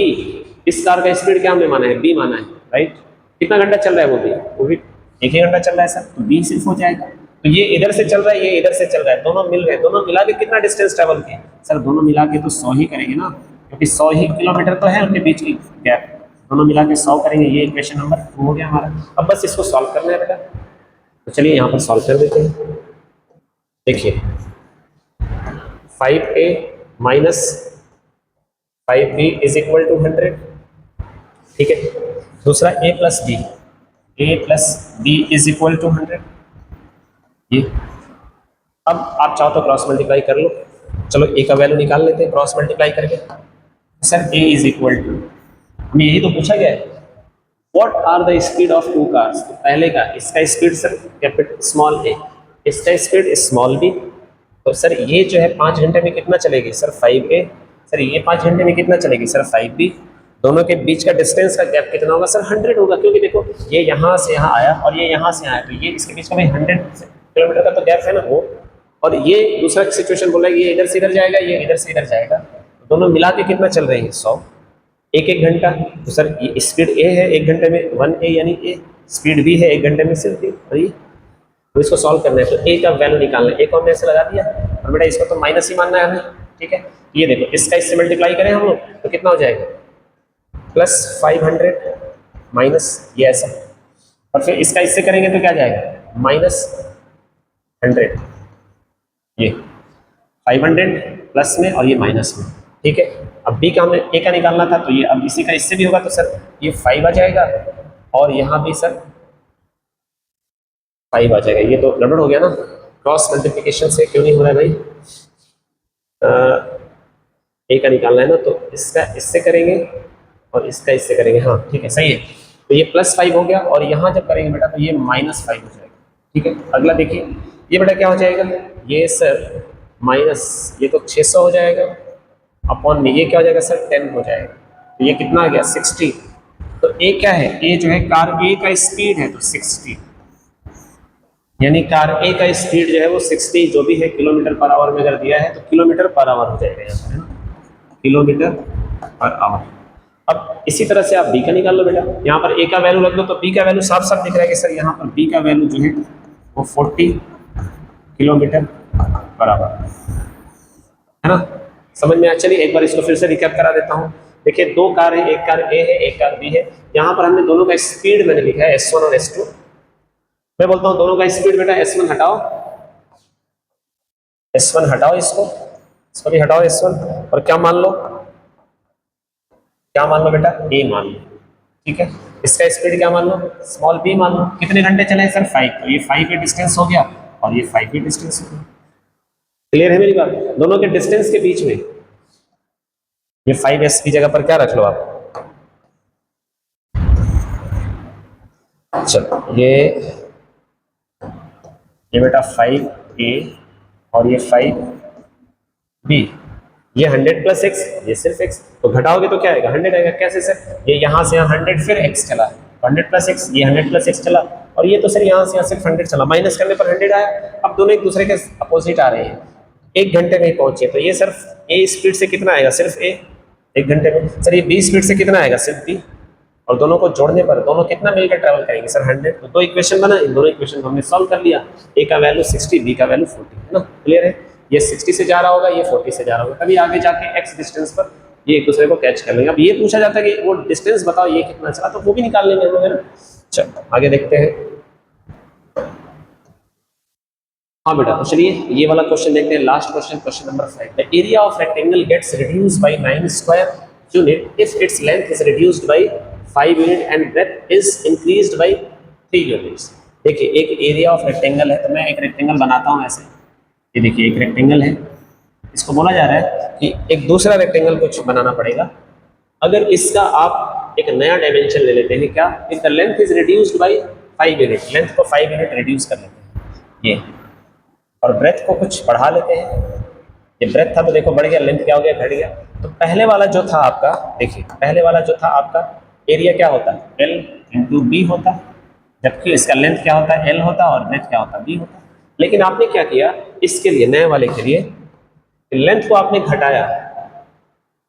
[SPEAKER 1] इस कार का स्पीड क्या हमने माना है, b माना है, राइट। कितना घंटा चल रहा है वो भी 1 ही घंटा चल रहा है सर, तो b सिर्फ हो जाएगा। तो ये इधर से चल रहा है, ये इधर से चल रहा है, दोनों मिल रहे हैं, दोनों मिला के कितना डिस्टेंस ट्रेवल किए सर, दोनों मिला के तो 100 ही करेंगे ना, क्योंकि 100 ही किलोमीटर तो है उनके बीच की गैप, दोनों मिला के 100 करेंगे। ये इक्वेशन नंबर 2 हो गया हमारा। अब बस इसको सॉल्व करना है बेटा, तो चलिए यहाँ पर सॉल्व कर देते हैं। देखिए 5a minus 5b is equal to 100। ठीक है, दूसरा a plus b is equal to 100। ये अब आप चाहो तो क्रॉस मल्टीप्लाई कर लो, चलो a का वैल्यू निकाल लेते हैं क्रॉस मल्टीप्लाई करके। Sir a is equal to, हमें यही तो पूछा गया है, what are the speed of 2 cars. तो पहले का इसका speed sir capital small a, इसका स्पीड स्मॉल b। तो सर ये जो है 5 घंटे में कितना चलेगी सर 5a, सर ये 5 घंटे में कितना चलेगी सर 5b। दोनों के बीच का डिस्टेंस का गैप कितना होगा सर 100 होगा, क्योंकि देखो ये यहाँ से यहाँ आया और ये यहाँ से आया, तो ये इसके बीच में 100 किलोमीटर का तो गैप है ना वो। और ये दूसरा सिचुएशन बोला है ये इधर से इधर जाएगा, ये इधर से इधर जाएगा, दोनों मिला के कितना चल रहे हैं 100 एक एक घंटा। तो सर ये स्पीड ए है 1 घंटे में 1A यानी ए, स्पीड बी है 1 घंटे में सिर्फ ए। और ये तो इसको सॉल्व करना है तो ए का वैल्यू निकालना है। ए को हमने ऐसे लगा दिया और बेटा इसको तो माइनस ही मानना है हमें, ठीक है। ये देखो इसका इससे मल्टीप्लाई करें हम लोग तो कितना हो जाएगा प्लस 500 माइनस ये ऐसा, और फिर इसका इससे करेंगे तो क्या जाएगा माइनस 100, ये 500 प्लस में और ये माइनस में, ठीक है। अब बी का हमें ए का निकालना था तो ये अब इसी का इससे भी होगा तो सर ये 5 आ जाएगा और यहाँ भी सर 5 आ जाएगा। ये तो गड़बड़ हो गया ना, क्रॉस मल्टीप्लिकेशन से क्यों नहीं हो रहा है भाई। ए का निकालना है ना तो इसका इससे करेंगे और इसका इससे करेंगे, हाँ ठीक है सही है। तो ये +5 हो गया और यहाँ जब करेंगे बेटा तो ये -5 हो जाएगा, ठीक है। अगला देखिए ये बेटा क्या हो जाएगा, ये सर माइनस ये तो 600 हो जाएगा अपॉन में ये क्या हो जाएगा सर 10 हो जाएगा। तो ये कितना आ गया 60। तो ए क्या है, ए जो है कार ए का स्पीड है तो 60, यानी कार ए का स्पीड जो है वो 60 जो भी है किलोमीटर पर आवर में अगर दिया है तो किलोमीटर पर आवर हो जाएगा यहाँ पर, है ना, किलोमीटर पर आवर। अब इसी तरह से आप बी का निकाल लो बेटा, यहाँ पर ए का वैल्यू रख दो तो बी का वैल्यू साफ साफ दिख रहा है कि सर यहाँ पर बी का वैल्यू जो है वो 40 किलोमीटर पर आवर, है ना। समझ में आया। चलिए एक बार इसको फिर से रिकैप करा देता हूँ। देखिए दो कार है, एक कार ए है एक कार बी है। यहाँ पर हमने दोनों का स्पीड मैंने लिखा है S1 और S2। मैं बोलता हूँ दोनों का स्पीड बेटा S1 हटाओ, S1 हटाओ, इसको भी हटाओ S1 और क्या मान लो, क्या मान लो बेटा ए मान लो, ठीक है। इसका स्पीड क्या मान लो स्मॉल b मान लो। कितने घंटे चले सर 5, तो ये 5 का डिस्टेंस हो गया और ये 5 का डिस्टेंस हो गया। क्लियर है मेरी बात। दोनों के डिस्टेंस के बीच में ये 5s की जगह पर क्या रख लो आप, चलो ये बेटा 5a और ये 5b, ये 100 प्लस x, ये सिर्फ x, तो घटाओगे तो क्या आएगा 100 आएगा। कैसे सर, ये यहाँ से यहाँ 100 फिर x चला, 100 प्लस x, ये 100 प्लस x चला और ये तो सर यहाँ से यहाँ सिर्फ 100 चला, माइनस करने पर 100 आया। अब दोनों एक दूसरे के अपोजिट आ रहे हैं, 1 घंटे में ही पहुंचे तो ये सिर्फ a स्पीड से कितना आएगा सिर्फ a 1 घंटे में, सर ये b स्पीड से कितना आएगा सिर्फ b, और दोनों को जोड़ने पर दोनों कितना मिलकर ट्रैवल करेंगे सर 100। तो दो इक्वेशन बना, इन दोनों इक्वेशन को हमने सॉल्व कर लिया। a का वैल्यू 60, b का वैल्यू 40, है ना। क्लियर है, ये 60 से जा रहा होगा ये 40 से जा रहा होगा, तभी आगे जाके x डिस्टेंस पर ये एक दूसरे को कैच कर लेंगे। अब ये पूछा जाता है कि वो डिस्टेंस बताओ ये कितना चला, तो वो भी निकाल लेंगे हम लोग, है ना। चलो आगे देखते हैं। हाँ बेटा तो चलिए ये वाला क्वेश्चन देखते हैं, last question, question number 5। The area of rectangle gets reduced by 9 square unit if its length is reduced by 5 unit and breadth is increased by 3 units. देखिए एक एरिया ऑफ रेक्टेंगल है, तो मैं एक रेक्टेंगल बनाता हूँ ऐसे, ये देखिए एक रेक्टेंगल है, इसको बोला जा रहा है कि एक दूसरा रेक्टेंगल कुछ बनाना पड़ेगा। अगर इसका आप एक नया डायमेंशन ले लेते हैं, क्या, if the length is reduced by 5 unit, length को 5 यूनिट रिड्यूस कर लेते हैं ये, और ब्रेथ को कुछ बढ़ा लेते हैं। ये ब्रेथ था तो देखो बढ़ गया, लेंथ क्या हो गया घट गया। तो पहले वाला जो था आपका, देखिए पहले वाला जो था आपका एरिया क्या होता है L इंटू बी होता, जबकि इसका लेंथ क्या होता है L होता और ब्रेथ क्या होता बी होता। लेकिन आपने क्या किया इसके लिए, नए वाले के लिए लेंथ को आपने घटाया,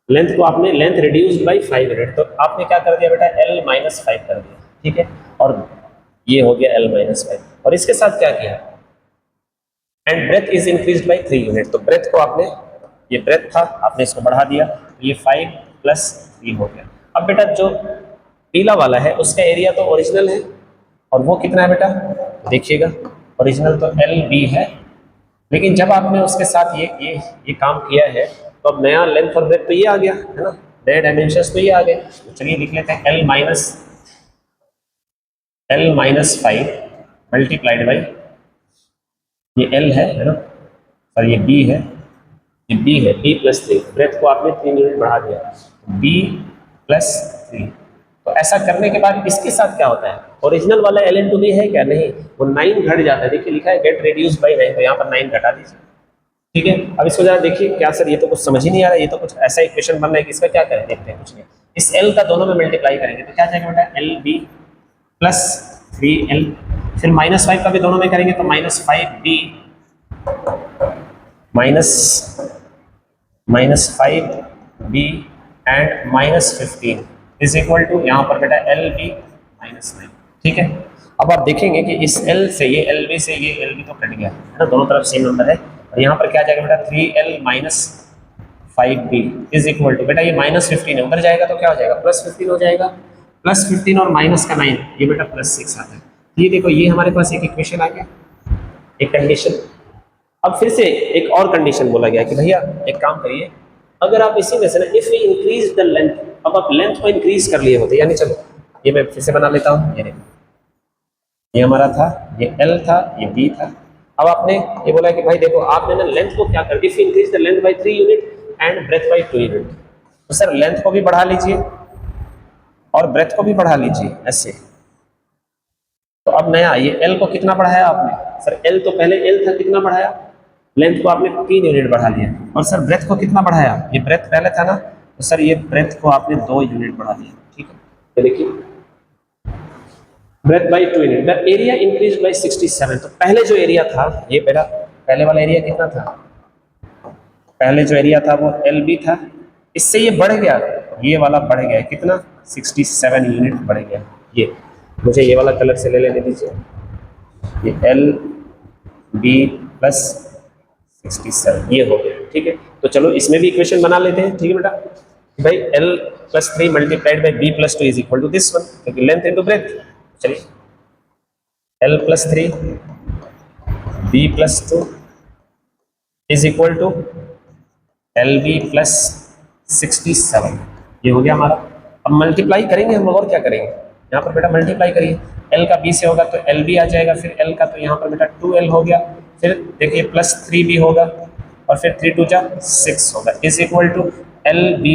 [SPEAKER 1] लेंथ को आपने लेंथ रिड्यूस्ड बाय 5 यूनिट, तो आपने क्या कर दिया बेटा L माइनस 5 कर दिया, ठीक है। और ये हो गया L माइनस 5, और इसके साथ क्या किया and breadth is increased by 3 unit, तो ब्रेथ को आपने, ये ब्रेथ था आपने इसको बढ़ा दिया, ये 5 प्लस 3 हो गया। अब बेटा जो पीला वाला है उसका एरिया तो ओरिजिनल है, और वो कितना है बेटा देखिएगा, ओरिजिनल तो LB है, लेकिन जब आपने उसके साथ ये काम किया है तो अब नया लेंथ और ब्रेथ तो ये आ गया है ना, नए डायमेंशंस तो ये आ गए। तो चलिए लिख लेते हैं L माइनस 5 मल्टीप्लाइड बाई, ये L है ना, और ये B है, ये B है, B प्लस 3, ब्रेथ को आपने 3 यूनिट बढ़ा दिया, B प्लस 3। तो ऐसा करने के बाद इसके साथ क्या होता है, ओरिजिनल वाला L इंटू बी है क्या, नहीं, वो 9 घट जाता है। देखिए लिखा है गेट रिड्यूस्ड बाय 9, तो यहाँ पर 9 घटा दीजिए, ठीक है। अब इसको जरा देखिए, क्या सर ये तो कुछ समझ ही नहीं आ रहा है, ये तो कुछ ऐसा इक्वेशन बन रहा है कि इसका क्या करें, देखते हैं। कुछ नहीं, इस L का दोनों में मल्टीप्लाई करेंगे तो क्या जाएगा बेटा LB प्लस 3L, फिर -5 का भी दोनों में करेंगे तो -5B minus 5 B and -15 is equal to, यहाँ पर बेटा एल बी -9। ठीक है, अब आप देखेंगे कि इस एल से ये एल बी से ये एल बी तो कट गया है ना, दोनों तरफ सेम नंबर है। और यहाँ पर क्या जाएगा बेटा 3l - 5b is equal to, बेटा ये -15 है, उधर जाएगा तो क्या हो जाएगा +15 हो जाएगा, +15 और माइनस का 9 ये बेटा +6 आता है। ये देखो ये हमारे पास एक इक्वेशन आ गया, एक कंडीशन। अब फिर से एक और कंडीशन बोला गया कि भैया एक काम करिए, अगर आप इसी में से ना if we increase the length, अब आप लेंथ को इंक्रीज कर लिए होते, यानी चलो ये मैं फिर से बना लेता हूँ, ये देखो ये हमारा था, ये L था, ये B था। अब आपने ये बोला कि भाई देखो आपने ना लेंथ को क्या कर, if you increase the length by 3 unit and breadth by 2 unit, तो सर लेंथ को भी बढ़ा लीजिए और ब्रेथ को भी बढ़ा लीजिए ऐसे। तो अब नया ये L को कितना बढ़ाया आपने, सर L तो पहले L था, कितना बढ़ाया, लेंथ को आपने 3 यूनिट बढ़ा लिया। और सर ब्रेथ को कितना बढ़ाया, ये ब्रेथ पहले था ना, तो सर ये ब्रेथ को आपने 2 यूनिट बढ़ा दिया। ठीक है, ये देखिए breadth by 2 unit, the area increase by 67। तो पहले जो एरिया था ये पहले वाला एरिया कितना था, पहले जो एरिया था वो LB था, इससे ये बढ़ गया, ये वाला बढ़ गया कितना 67 यूनिट बढ़ गया। ये मुझे ये वाला कलर से ले लेने दीजिए, ये LB + 67 ये हो गया। ठीक है, तो चलो इसमें भी इक्वेशन बना लेते हैं। ठीक है बेटा, भाई L + 3 multiplied by B + 2 is equal to this one, क्योंकि लेंथ इनटू ब्रेथ। चलिए L + 3 B + 2 is equal to LB + 67, ये हो गया हमारा। अब मल्टीप्लाई करेंगे हम लोग, और क्या करेंगे, यहाँ पर बेटा मल्टीप्लाई करिए, L का B से होगा तो LB आ जाएगा, फिर L का तो यहाँ पर बेटा 2L हो गया, फिर देखिए +3B होगा, और फिर 3 2 जा 6 होगा, इज इक्वल टू LB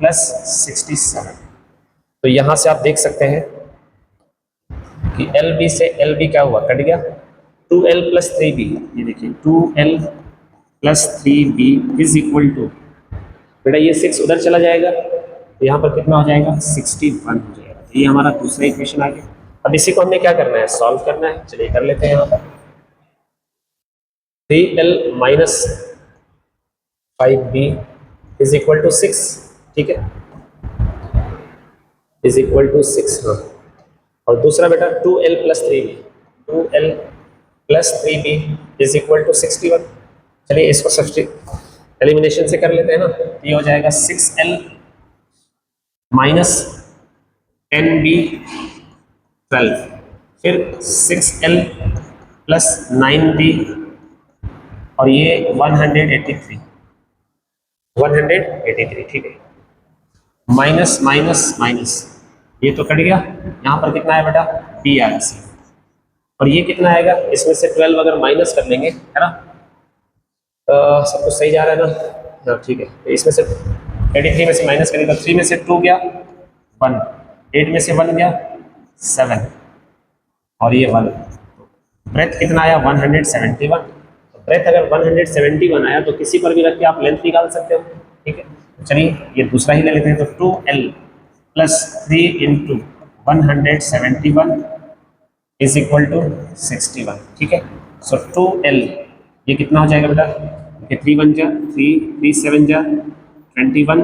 [SPEAKER 1] + 67। तो यहाँ से आप देख सकते हैं कि LB से LB क्या हुआ, कट गया, 2L + 3B, ये देखिए 2L + 3B is equal to, बेटा ये 6 उधर चला जाएगा तो यहाँ पर कितना हो जाएगा 61 हो जाएगा। ये हमारा दूसरा इक्वेशन आ गया। अब इसी को हमने क्या करना है, सॉल्व करना है। चलिए कर लेते हैं। यहाँ पर 3L - 5B is equal to 6। ठीक है, इज इक्वल टू 6। हाँ, और दूसरा बेटा 2L + 3B, 2L + 3B is equal to 61। चलिए इसको सब्स्टिट्यूट एलिमिनेशन से कर लेते हैं ना, ये हो जाएगा 6L - 10B 12, फिर 6L + 9B, और ये 183, 183। ठीक है, माइनस माइनस माइनस, ये तो कट गया, यहाँ पर कितना है बेटा B आ गया, और ये कितना आएगा, इसमें से 12 अगर माइनस कर लेंगे, है ना, सब कुछ सही जा रहा है ना। हाँ ठीक है, तो इसमें से 83 में से माइनस करेंगे तो 3 में से 2 गया 1, 8 में से 1 गया 7, और ये 1, ब्रेथ कितना आया 171। तो ब्रेथ अगर 171 आया तो किसी पर भी रख के आप लेंथ निकाल सकते हो। ठीक है, तो चलिए ये दूसरा ही ले लेते हैं। तो 2L + 3 × 171 इज इक्वल टू 61। ठीक है, सो 2L ये कितना हो जाएगा बेटा, 3 1 जा 3, 3 7 जा 21,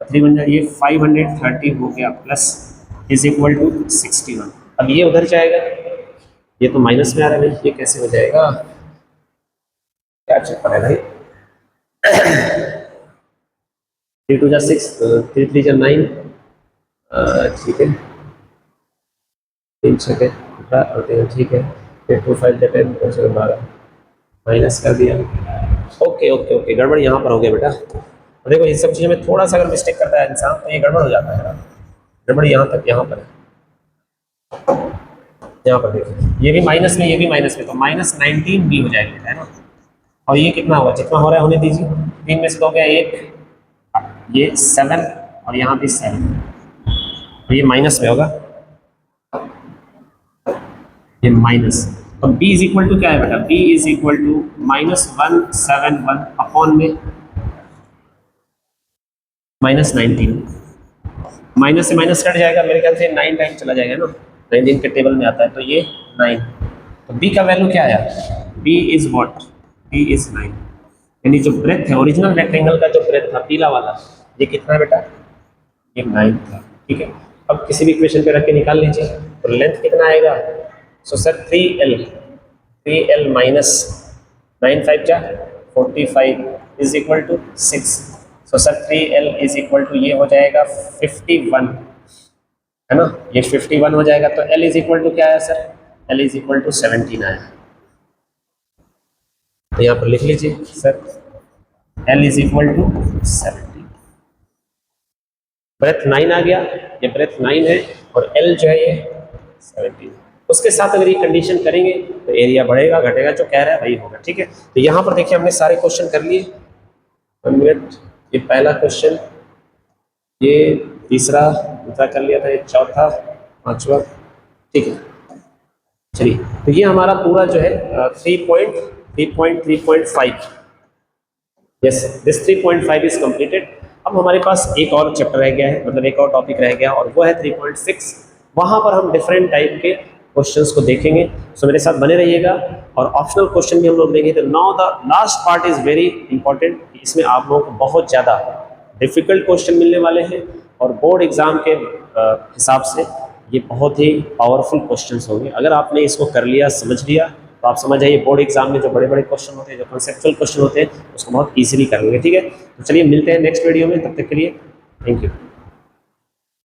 [SPEAKER 1] 3 1 जा ये 530 हो गया, प्लस इज इक्वल टू 61। अब ये उधर जाएगा, ये तो माइनस में आ रहा है भाई, ये कैसे हो जाएगा, क्या चक्कर है भाई। 3 2 जा 6, 3 3 जा 9, ठीक है, 3 6 के 18, ठीक है, फिर 2 5 जा 10, 4 6 12, माइनस कर दिया। ओके ओके ओके, गड़बड़ यहाँ पर हो गया बेटा। देखो ये सब चीज़ों में थोड़ा सा अगर मिस्टेक करता है इंसान तो ये गड़बड़ हो जाता है। गड़बड़ यहाँ तक, यहाँ पर है, यहाँ पर देखिए ये भी माइनस में, ये भी माइनस में, तो -19B हो जाएगा, है ना। और ये कितना हुआ, जितना हो रहा है होने दीजिए, 3 में से तो हो गया 1, ये 7, और यहाँ भी 7, तो ये माइनस में होगा, ये माइनस। तो B इज इक्वल टू क्या है बेटा, B is equal to -171 upon में -19, माइनस से माइनस कट जाएगा, मेरे ख्याल से 9 टाइम चला जाएगा ना, 19 के टेबल में आता है, तो ये 9। तो B का वैल्यू क्या आया, B is what, B is 9, यानी जो ब्रेथ है ओरिजिनल रेक्टेंगल का जो ब्रेथ था पीला वाला ये कितना है बेटा, ये 9 था, ठीक है। अब किसी भी इक्वेशन पे रख के निकाल लीजिए, तो लेंथ कितना आएगा, सो सर 3L माइनस 9 5 जा 45 is equal to 6। So sir 3L is equal to ये हो जाएगा 51, है ना, ये 51 हो जाएगा। तो L इज इक्वल टू क्या आया sir, L is equal to 17 आया। तो यहाँ पर लिख लीजिए sir L is equal to 17, breadth 9 आ गया, ये ब्रेथ 9 है और L जो है ये 17। उसके साथ अगर ये कंडीशन करेंगे तो एरिया बढ़ेगा घटेगा, जो कह रहा है वही होगा, ठीक है। तो यहाँ पर देखिए हमने सारे क्वेश्चन कर लिए, 1 मिनट, ये पहला क्वेश्चन, ये तीसरा दूसरा कर लिया था, ये चौथा पांचवा, ठीक है। चलिए, तो ये हमारा पूरा जो है 3.5, यस दिस 3.5 इज कंप्लीटेड। अब हमारे पास एक और चैप्टर रह गया है, मतलब एक और टॉपिक रह गया, और वो है 3.6। वहाँ पर हम डिफरेंट टाइप के क्वेश्चंस को देखेंगे, सो मेरे साथ बने रहिएगा। और ऑप्शनल क्वेश्चन भी हम लोग देखेंगे। तो now the last part is very important, इसमें आप लोगों को बहुत ज़्यादा डिफिकल्ट क्वेश्चन मिलने वाले हैं, और बोर्ड एग्जाम के हिसाब से ये बहुत ही पावरफुल क्वेश्चंस होंगे। अगर आपने इसको कर लिया, समझ लिया, तो आप समझ आइए बोर्ड एग्जाम में जो बड़े बड़े क्वेश्चन होते हैं, जो कॉन्सेप्चुअल क्वेश्चन होते हैं, उसको बहुत इजीली कर लेंगे, ठीक है। तो चलिए मिलते हैं नेक्स्ट वीडियो में, तब तक के लिए थैंक यू।